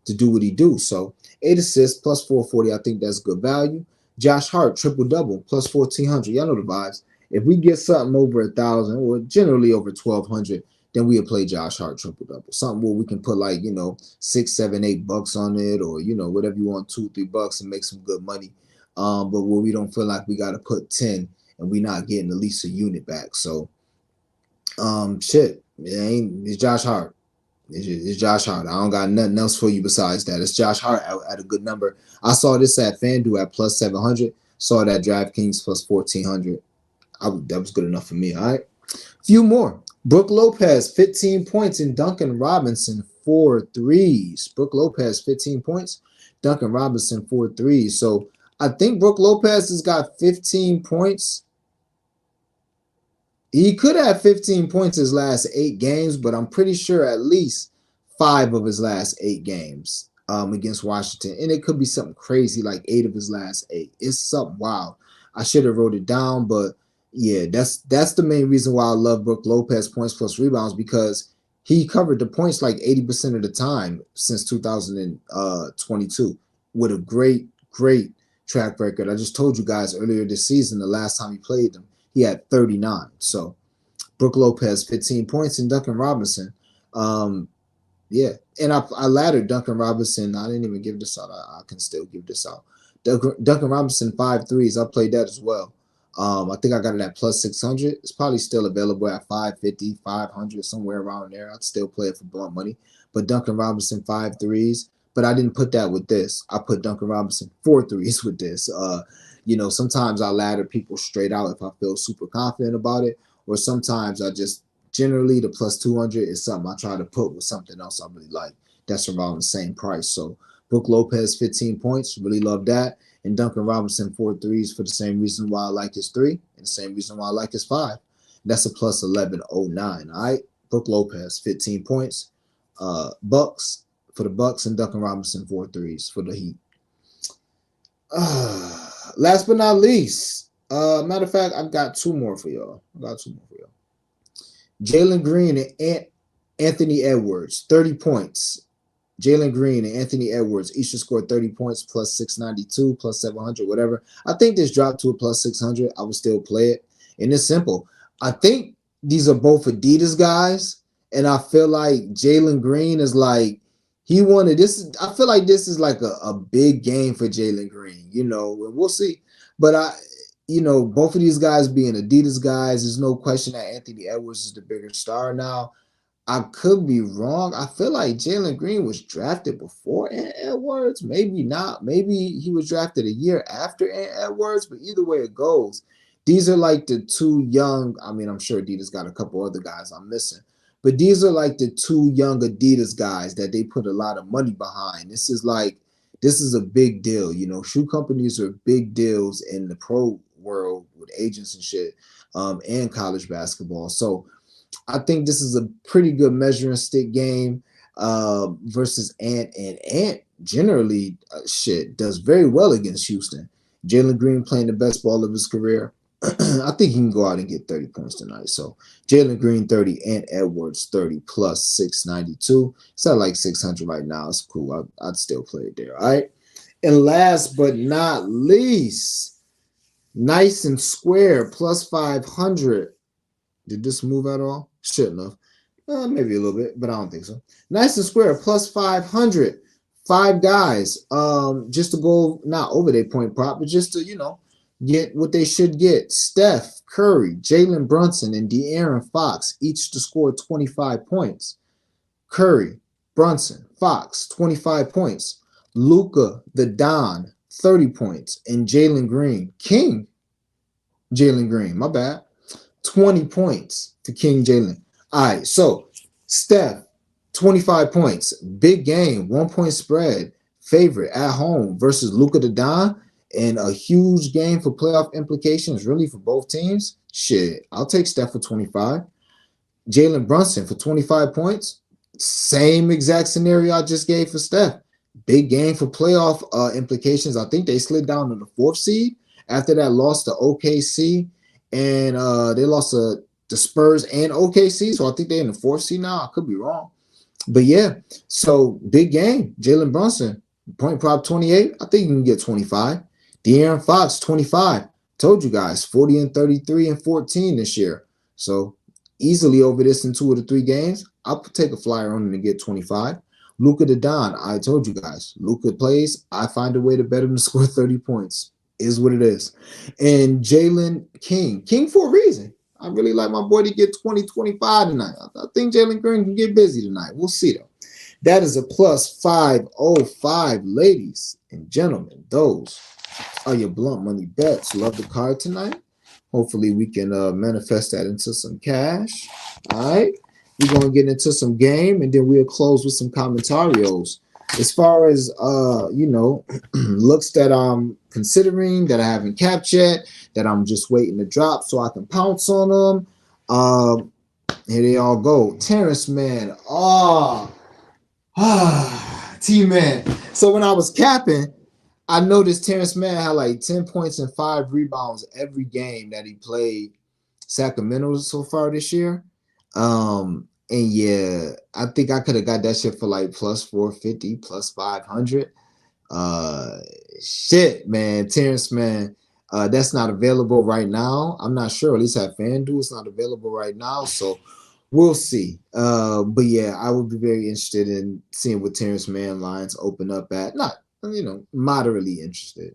to do what he do. So 8 assists plus 440, I think that's good value. Josh Hart, triple-double, plus 1,400. Y'all know the vibes. If we get something over 1,000 or generally over 1,200, then we'll play Josh Hart triple-double. Something where we can put like, you know, $6, $7, $8 on it or, you know, whatever you want, $2, $3 and make some good money. but where we don't feel like we got to put 10 and we not getting at least a unit back. So, shit, it's Josh Hart. It's Josh Hart. I don't got nothing else for you besides that. It's Josh Hart at a good number. I saw this at FanDuel at plus 700. Saw that DraftKings plus 1400. That was good enough for me. All right. Few more. Brook Lopez, 15 points, and Duncan Robinson, 4 threes. Brook Lopez, 15 points. Duncan Robinson, 4 threes. So I think Brook Lopez has got 15 points. He could have 15 points his last 8 games, but I'm pretty sure at least 5 of his last 8 games against Washington. And it could be something crazy like 8 of his last 8. It's something wild. I should have wrote it down, but yeah, that's the main reason why I love Brook Lopez points plus rebounds, because he covered the points like 80% of the time since 2022 with a great track record. I just told you guys earlier this season, the last time he played them, he had 39. So Brook Lopez, 15 points, and Duncan Robinson. Yeah, and I laddered Duncan Robinson. I didn't even give this out. I can still give this out. Duncan Robinson, 5 threes. I played that as well. I think I got it at plus 600. It's probably still available at 550, 500, somewhere around there. I'd still play it for blunt money. But Duncan Robinson, 5 threes. But I didn't put that with this. I put Duncan Robinson 4 threes with this. Sometimes I ladder people straight out if I feel super confident about it, or sometimes I just generally the plus 200 is something I try to put with something else I really like that's around the same price. So Brook Lopez, 15 points, really love that. And Duncan Robinson, 4 threes for the same reason why I like his 3 and the same reason why I like his 5. That's a plus 1109. All right, Brook Lopez, 15 points. Bucks for the Bucks, and Duncan Robinson, 4 threes for the Heat. Last but not least, matter of fact, I got 2 more for y'all. Jalen Green and Anthony Edwards, 30 points. Jalen Green and Anthony Edwards each should score 30 points, plus 692, plus 700, whatever. I think this dropped to a plus 600. I would still play it. And it's simple. I think these are both Adidas guys, and I feel like Jalen Green is like, he wanted this. I feel like this is like a big game for Jalen Green, and we'll see. But both of these guys being Adidas guys, there's no question that Anthony Edwards is the bigger star now. I could be wrong. I feel like Jalen Green was drafted before Ant Edwards. Maybe not. Maybe he was drafted a year after Ant Edwards. But either way it goes, these are like the 2 young. I mean, I'm sure Adidas got a couple other guys I'm missing. But these are like the 2 young Adidas guys that they put a lot of money behind. This is a big deal. Shoe companies are big deals in the pro world with agents and shit, and college basketball. So I think this is a pretty good measuring stick game versus Ant. And Ant generally does very well against Houston. Jalen Green playing the best ball of his career. I think he can go out and get 30 points tonight. So Jalen Green 30, Ant Edwards 30 plus 692. It's at like 600 right now. It's cool. I'd still play it there. All right. And last but not least, Nice and Square plus 500. Did this move at all? Shouldn't have. Maybe a little bit, but I don't think so. Nice and Square plus 500. 5 guys. Just to go not over their point prop, but just to get what they should get. Steph Curry, Jalen Brunson, and De'Aaron Fox each to score 25 points. Curry, Brunson, Fox, 25 points. Luka, the Don, 30 points. And Jalen Green, King Jalen Green, my bad, 20 points to King Jalen. All right, so Steph, 25 points. Big game, 1-point spread. Favorite at home versus Luka the Don. And a huge game for playoff implications, really, for both teams. Shit, I'll take Steph for 25. Jalen Brunson for 25 points. Same exact scenario I just gave for Steph. Big game for playoff implications. I think they slid down to the 4th seed after that loss to OKC. And they lost to the Spurs and OKC. So I think they're in the 4th seed now. I could be wrong. But yeah, so big game. Jalen Brunson, point prop 28. I think you can get 25. De'Aaron Fox, 25. Told you guys, 40 and 33 and 14 this year. So easily over this in 2 of the 3 games. I'll take a flyer on him to get 25. Luka the Don, I told you guys, Luka plays. I find a way to bet him to score 30 points. Is what it is. And Jalen King for a reason. I really like my boy to get 20, 25 tonight. I think Jalen Green can get busy tonight. We'll see though. That is a plus 505, ladies and gentlemen. Those are your blunt money bets. Love the card tonight. Hopefully we can manifest that into some cash. All right. We're going to get into some game, and then we'll close with some commentarios. As far as, looks that I'm considering, that I haven't capped yet, that I'm just waiting to drop so I can pounce on them. Here they all go. Terrence, man. T-Man. So when I was capping, I noticed Terrence Mann had like 10 points and 5 rebounds every game that he played Sacramento so far this year. And yeah, I think I could have got that shit for like plus 450, plus 500. Shit, man. Terrence Mann, that's not available right now. I'm not sure. At least at FanDuel, it's not available right now. So we'll see. But yeah, I would be very interested in seeing what Terrence Mann lines open up at. Not, moderately interested,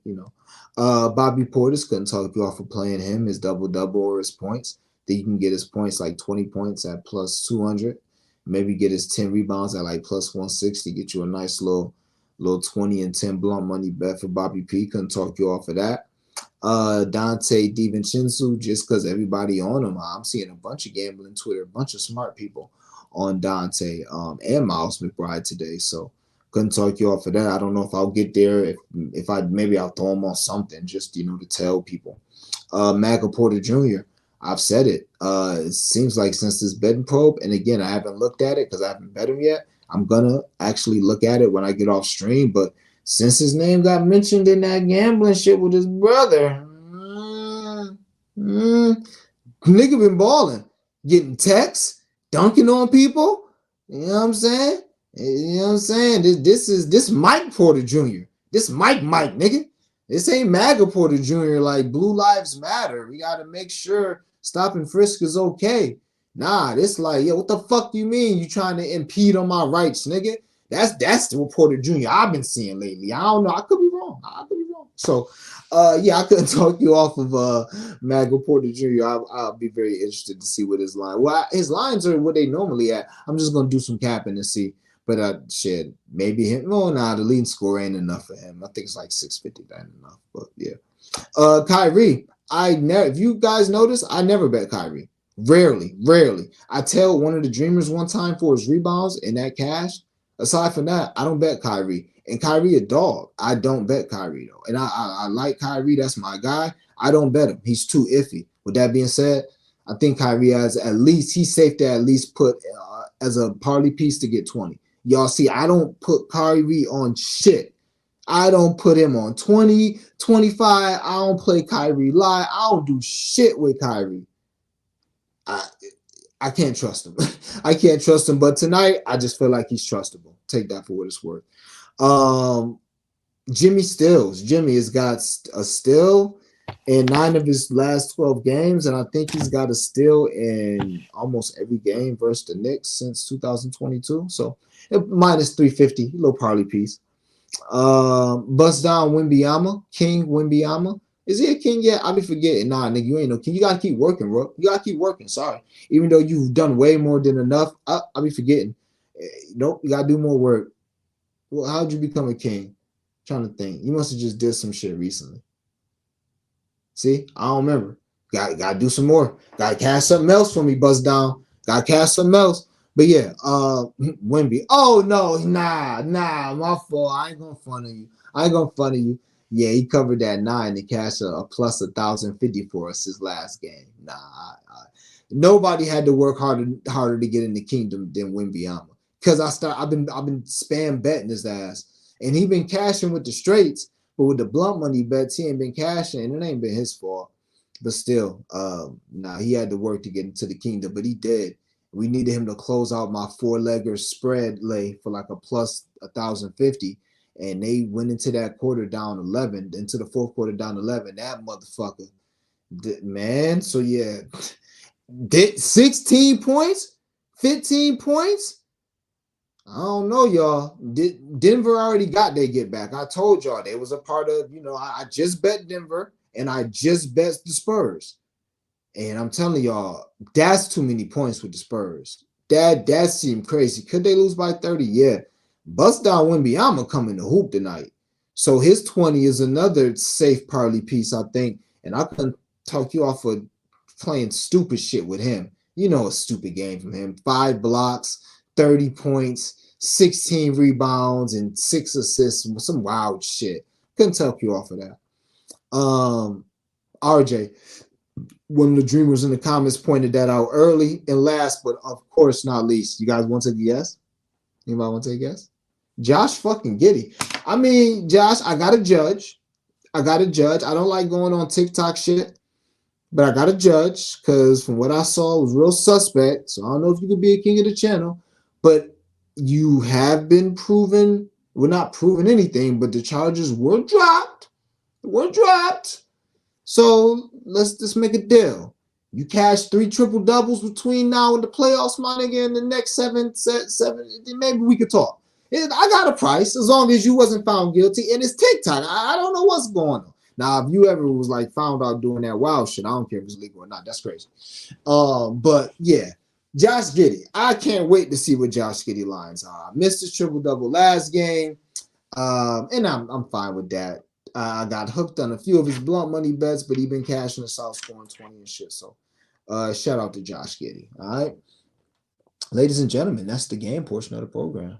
Bobby Portis, couldn't talk you off of playing him, his double-double or his points. Then you can get his points like 20 points at plus 200. Maybe get his 10 rebounds at like plus 160. Get you a nice little 20 and 10 blunt money bet for Bobby P. Couldn't talk you off of that. Dante DiVincenzo, just because everybody on him. I'm seeing a bunch of gambling Twitter, a bunch of smart people on Dante and Miles McBride today. So couldn't talk you off of that. I don't know if I'll get there. If maybe I'll throw him on something just, to tell people. Michael Porter Jr., I've said it. It seems like since this betting probe, and again, I haven't looked at it because I haven't bet him yet. I'm going to actually look at it when I get off stream. But since his name got mentioned in that gambling shit with his brother, nigga been balling. Getting texts, dunking on people. You know what I'm saying? This Mike Porter Jr. This Mike, nigga. This ain't MAGA Porter Jr. like Blue Lives Matter. We got to make sure stop and frisk is okay. Nah, this like, yo, what the fuck you mean you trying to impede on my rights, nigga? That's the Porter Jr. I've been seeing lately. I don't know. I could be wrong. So, yeah, I couldn't talk you off of MAGA Porter Jr. I'll be very interested to see what his line. Well, his lines are what they normally at. I'm just gonna do some capping and see. But shit, maybe him. No, the leading score ain't enough for him. I think it's like 650. That ain't enough. But yeah, Kyrie. If you guys notice, I never bet Kyrie. Rarely. I tell one of the dreamers one time for his rebounds in that cash. Aside from that, I don't bet Kyrie. And Kyrie a dog. I don't bet Kyrie though. And I like Kyrie. That's my guy. I don't bet him. He's too iffy. With that being said, I think Kyrie he's safe to at least put as a party piece to get 20. Y'all see, I don't put Kyrie on shit. I don't put him on 20, 25. I don't play Kyrie live. I don't do shit with Kyrie. I can't trust him. I can't trust him. But tonight, I just feel like he's trustable. Take that for what it's worth. Jimmy Stills. Jimmy has got a steal in 9 of his last 12 games, and I think he's got a steal in almost every game versus the Knicks since 2022. So minus 350, little parley piece. Bust down Wembanyama, King Wembanyama. Is he a king yet? I be forgetting. Nah, nigga, you ain't no king. You gotta keep working, bro. You gotta keep working. Sorry. Even though you've done way more than enough, I be forgetting. Nope, you gotta do more work. Well, how'd you become a king? I'm trying to think. You must have just did some shit recently. See, I don't remember. Gotta do some more. Gotta cast something else for me, Buzz Down. Gotta cast something else. But yeah, Wemby. Oh no, nah, my fault. I ain't gonna fun of you. Yeah, he covered that 9 and cashed a plus 1,050 for us his last game. Nah, nobody had to work harder to get in the kingdom than Wembanyama. Because I've been spam betting his ass, and he been cashing with the straights, but with the blunt money bets, he ain't been cashing, and it ain't been his fault. But still, he had to work to get into the kingdom, but he did. We needed him to close out my 4-legger spread lay for like a plus 1,050. And they went into that quarter down 11, into the fourth quarter down 11. That motherfucker, man. So yeah, 16 points, 15 points. I don't know, y'all. Denver already got their get back. I told y'all they was a part of, I just bet Denver and I just bet the Spurs. And I'm telling y'all, that's too many points with the Spurs. That seemed crazy. Could they lose by 30? Yeah. Bust down Wembyama coming to hoop tonight. So his 20 is another safe parlay piece, I think. And I couldn't talk you off of playing stupid shit with him. A stupid game from him. 5 blocks, 30 points, 16 rebounds, and 6 assists. Some wild shit. Couldn't talk you off of that. RJ, one of the dreamers in the comments pointed that out early. And last, but of course not least, you guys want to take a guess? Anybody want to take a guess? Josh fucking Giddey. I mean, Josh, I gotta judge. I don't like going on TikTok shit, but I gotta judge because from what I saw, it was real suspect. So I don't know if you could be a king of the channel, but you have been proven. We're not proving anything, but the charges were dropped. So let's just make a deal. You cash 3 triple doubles between now and the playoffs, my nigga, in the next seven, maybe we could talk. I got a price as long as you wasn't found guilty, and it's TikTok. I don't know what's going on. Now, if you ever was like found out doing that wild shit, I don't care if it's legal or not. That's crazy. But yeah, Josh Giddey. I can't wait to see what Josh Giddey lines are. I missed his triple double last game, and I'm fine with that. I got hooked on a few of his blunt money bets, but he been cashing us out, scoring 20 and shit. So, shout out to Josh Giddey. All right, ladies and gentlemen, that's the game portion of the program.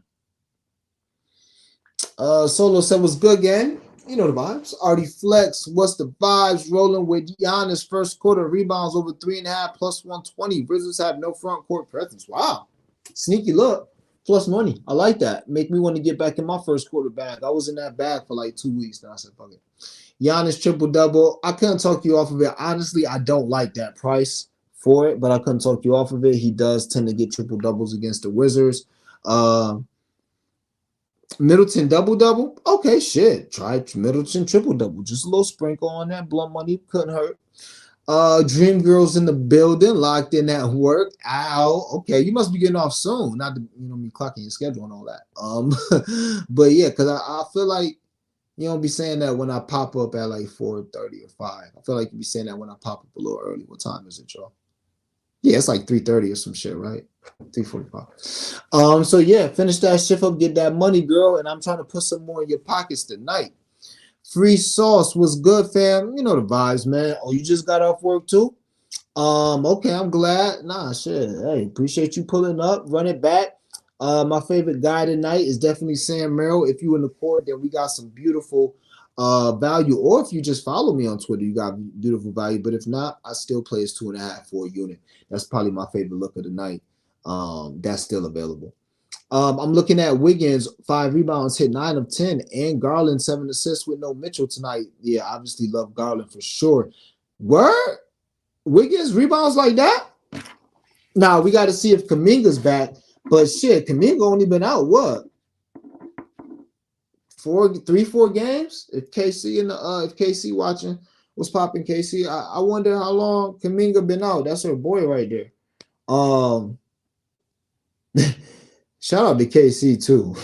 Solo said, "What's good, gang? You know the vibes. Artie Flex, what's the vibes? Rolling with Giannis first quarter rebounds over 3.5 plus 120. Wizards have no front court presence. Wow, sneaky look." Plus money. I like that. Make me want to get back in my first quarter bag. I was in that bag for like 2 weeks. Then I said, fuck it. Giannis triple double. I couldn't talk you off of it. Honestly, I don't like that price for it, but I couldn't talk you off of it. He does tend to get triple doubles against the Wizards. Middleton double double. Okay, shit. Try Middleton triple double. Just a little sprinkle on that. Blunt money couldn't hurt. Dream Girls in the building, locked in at work. Ow. Okay, you must be getting off soon. Not to me clocking your schedule and all that. But yeah, because I feel like you don't be saying that when I pop up at like 4:30 or 5. I feel like you be saying that when I pop up a little early. What time is it, y'all? Yeah, it's like 3:30 or some shit, right? 3:45. So yeah, finish that shift up, get that money, girl, and I'm trying to put some more in your pockets tonight. Free sauce was good, fam. You know the vibes, man. Oh, you just got off work too? Okay, I'm glad. Nah, shit. Hey, appreciate you pulling up, run it back. My favorite guy tonight is definitely Sam Merrill. If you in the court, then we got some beautiful value. Or if you just follow me on Twitter, you got beautiful value. But if not, I still play as 2.5 for a unit. That's probably my favorite look of the night. That's still available. I'm looking at Wiggins, 5 rebounds, hit 9 of 10, and Garland 7 assists with no Mitchell tonight. Yeah, obviously love Garland for sure. Word? Wiggins rebounds like that? Now we got to see if Kaminga's back. But shit, Kaminga only been out what? 4 games? If KC watching, what's popping KC? I wonder how long Kaminga been out. That's her boy right there. Shout out to KC too.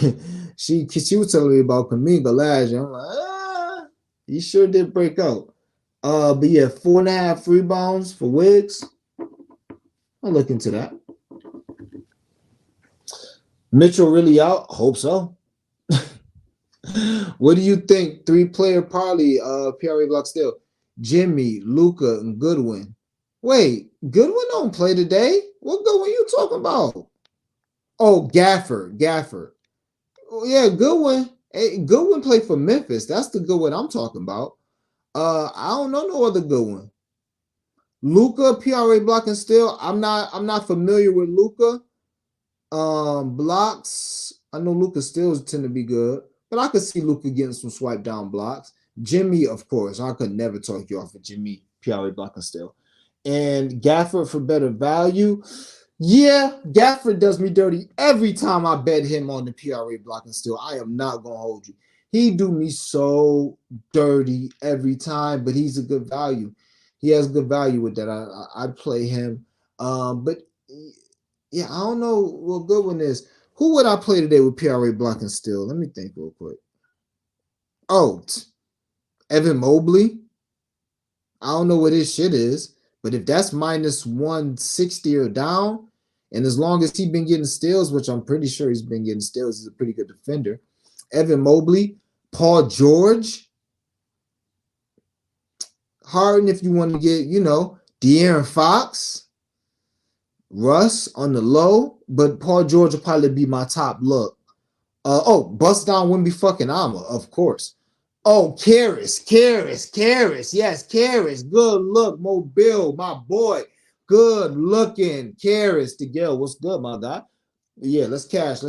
she was telling me about Kaminga last year. I'm like, he sure did break out. But yeah, 4.5 rebounds for Wiggs. I'll look into that. Mitchell really out? Hope so. What do you think? 3-player parlay, PRA block still. Jimmy, Luca, and Goodwin. Wait, Goodwin don't play today? What Goodwin you talking about? Oh, Gafford. Oh, yeah, Goodwin. Hey, Goodwin played for Memphis. That's the Goodwin I'm talking about. I don't know no other Goodwin. Luca, PRA blocking still. I'm not familiar with Luca. Blocks. I know Luca still tend to be good, but I could see Luca getting some swipe down blocks. Jimmy, of course. I could never talk you off of Jimmy, PRA blocking still. And Gafford for better value. Yeah, Gafford does me dirty every time I bet him on the PRA blocking still. I am not going to hold you. He do me so dirty every time, but he's a good value. He has good value with that. I'd play him. But yeah, I don't know what Goodwin is. Who would I play today with PRA blocking still? Let me think real quick. Oh, Evan Mobley. I don't know what his shit is, but if that's minus 160 or down, and as long as he's been getting steals, which I'm pretty sure he's been getting steals, he's a pretty good defender. Evan Mobley, Paul George, Harden, if you want to get, De'Aaron Fox, Russ on the low, but Paul George will probably be my top look. Bust down Wimby fucking Alma, of course. Oh, Karras. Yes, Karras. Good look, Mobile, my boy. Good looking. Karras, Gil. What's good, my guy? Yeah, let's cash.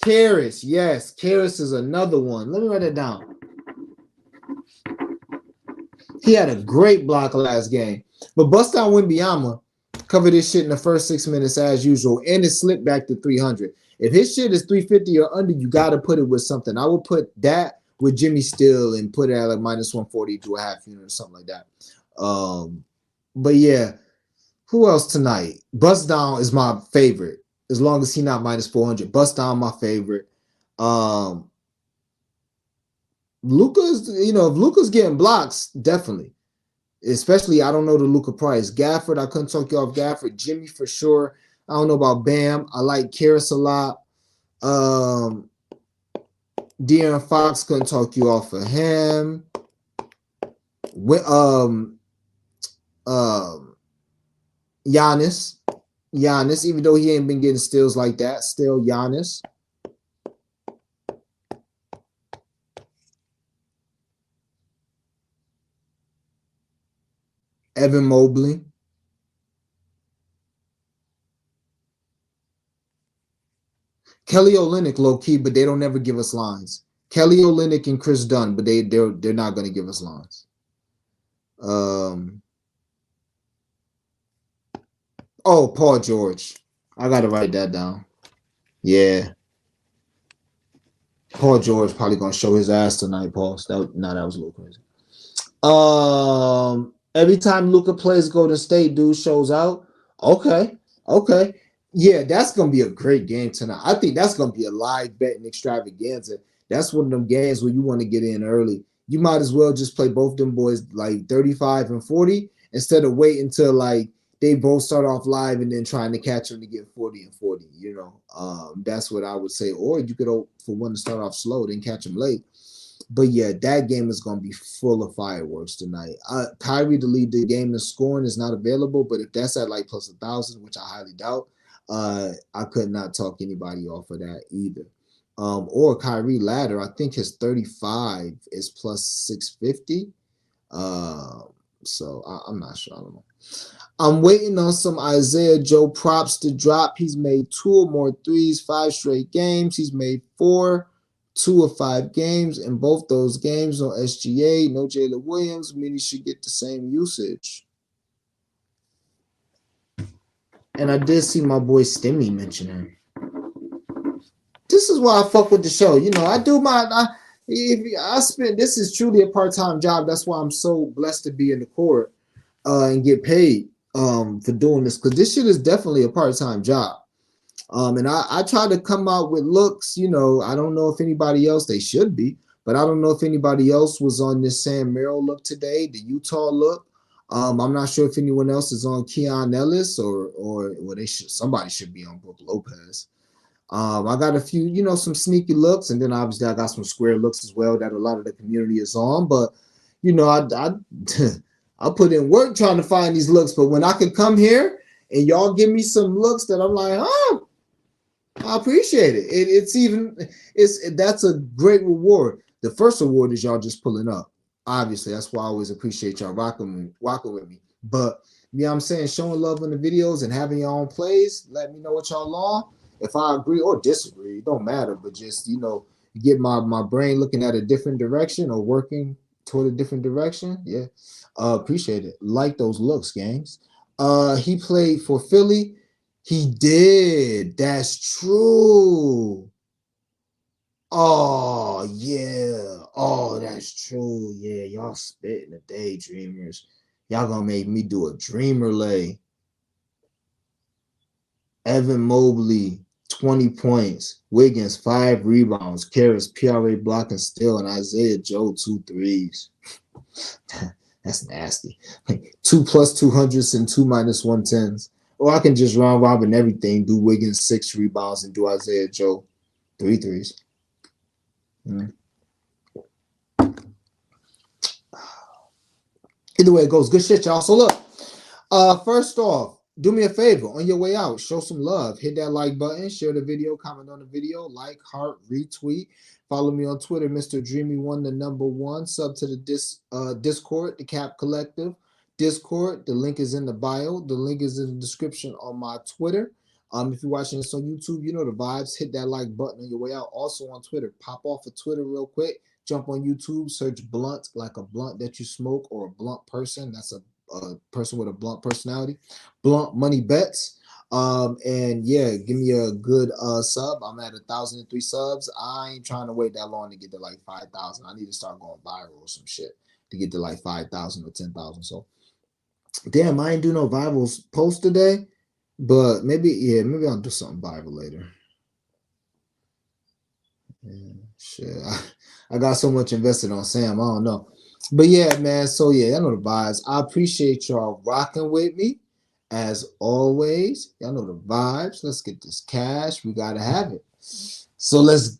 Karras, yes. Karras is another one. Let me write it down. He had a great block last game. But bust down Wimbyama covered this shit in the first 6 minutes as usual, and it slipped back to 300. If his shit is 350 or under, you got to put it with something. I would put that with Jimmy Steele and put it at like minus 140 to a half unit or something like that. But yeah, who else tonight? Bust down is my favorite. As long as he's not minus 400. Bust down my favorite. Luka's, if Luka's getting blocks, definitely. Especially, I don't know the Luka price. Gafford, I couldn't talk you off Gafford. Jimmy for sure. I don't know about Bam. I like Karras a lot. De'Aaron Fox couldn't talk you off of him. Giannis, even though he ain't been getting steals like that, still Giannis. Evan Mobley. Kelly Olynyk low key, but they don't ever give us lines. Kelly Olynyk and Chris Dunn, but they're not going to give us lines. Paul George. I got to write that down. Yeah. Paul George probably going to show his ass tonight, Paul. That was a little crazy. Every time Luka plays Golden State, dude shows out. Okay. Yeah, that's going to be a great game tonight. I think that's going to be a live betting extravaganza. That's one of them games where you want to get in early. You might as well just play both them boys like 35 and 40 instead of waiting until like they both start off live and then trying to catch them to get 40 and 40, That's what I would say. Or you could hope for one to start off slow, then catch them late. But yeah, that game is going to be full of fireworks tonight. Kyrie to lead the game in scoring is not available, but if that's at like plus 1,000, which I highly doubt, I could not talk anybody off of that either. Or Kyrie ladder, I think his 35 is plus 650. So I'm not sure. I don't know. I'm waiting on some Isaiah Joe props to drop. He's made 2 or more threes, 5 straight games. He's made 4, 2 of 5 games. In both those games, no SGA, no Jalen Williams. Meaning he should get the same usage. And I did see my boy Stimmy mention him. This is why I fuck with the show. I do this is truly a part-time job. That's why I'm so blessed to be in the court and get paid for doing this, because this shit is definitely a part-time job. And I try to come out with looks, I don't know if anybody else, they should be, but I don't know if anybody else was on this Sam Merrill look today, the Utah look. I'm not sure if anyone else is on Keon Ellis or somebody should be on Brook Lopez. I got a few, some sneaky looks, and then obviously I got some square looks as well that a lot of the community is on. But I put in work trying to find these looks. But when I could come here and y'all give me some looks that I'm like, I appreciate it. That's a great reward. The first reward is y'all just pulling up. Obviously, that's why I always appreciate y'all rocking with me. But I'm saying, showing love in the videos and having your own plays, let me know what y'all on. If I agree or disagree, it don't matter. But just, get my brain looking at a different direction or working toward a different direction. Yeah. Appreciate it. Like those looks, gangs. He played for Philly. He did. That's true. Oh, yeah. Oh, that's true. Yeah, y'all spitting the daydreamers. Y'all gonna make me do a dreamer lay. Evan Mobley, 20 points. Wiggins, 5 rebounds. Karras, PRA, block, and steal. And Isaiah Joe, 2 threes. That's nasty. 2 plus 200s and 2 minus 110s. Or I can just round robin everything. Do Wiggins 6 rebounds and do Isaiah Joe 3 threes. Either way it goes. Good shit, y'all. So look, first off, do me a favor on your way out. Show some love. Hit that like button. Share the video. Comment on the video. Like, heart, retweet. Follow me on Twitter, Mr. Dreamy1, the #1. Sub to the Discord, the Cap Collective Discord. The link is in the bio. The link is in the description on my Twitter. If you're watching this on YouTube, you know the vibes. Hit that like button on your way out. Also on Twitter. Pop off of Twitter real quick. Jump on YouTube. Search blunt, like a blunt that you smoke, or a blunt person. That's a person with a blunt personality. Blunt Money Bets. And yeah, give me a good sub. I'm at 1,003 subs. I ain't trying to wait that long to get to like 5,000. I need to start going viral or some shit to get to like 5,000 or 10,000. So damn, I ain't do no viral post today, but maybe I'll do something viral later. Yeah, shit. I got so much invested on Sam. I don't know. But yeah, man. So yeah, I know the vibes. I appreciate y'all rocking with me. As always, y'all know the vibes. Let's get this cash. We gotta have it. So let's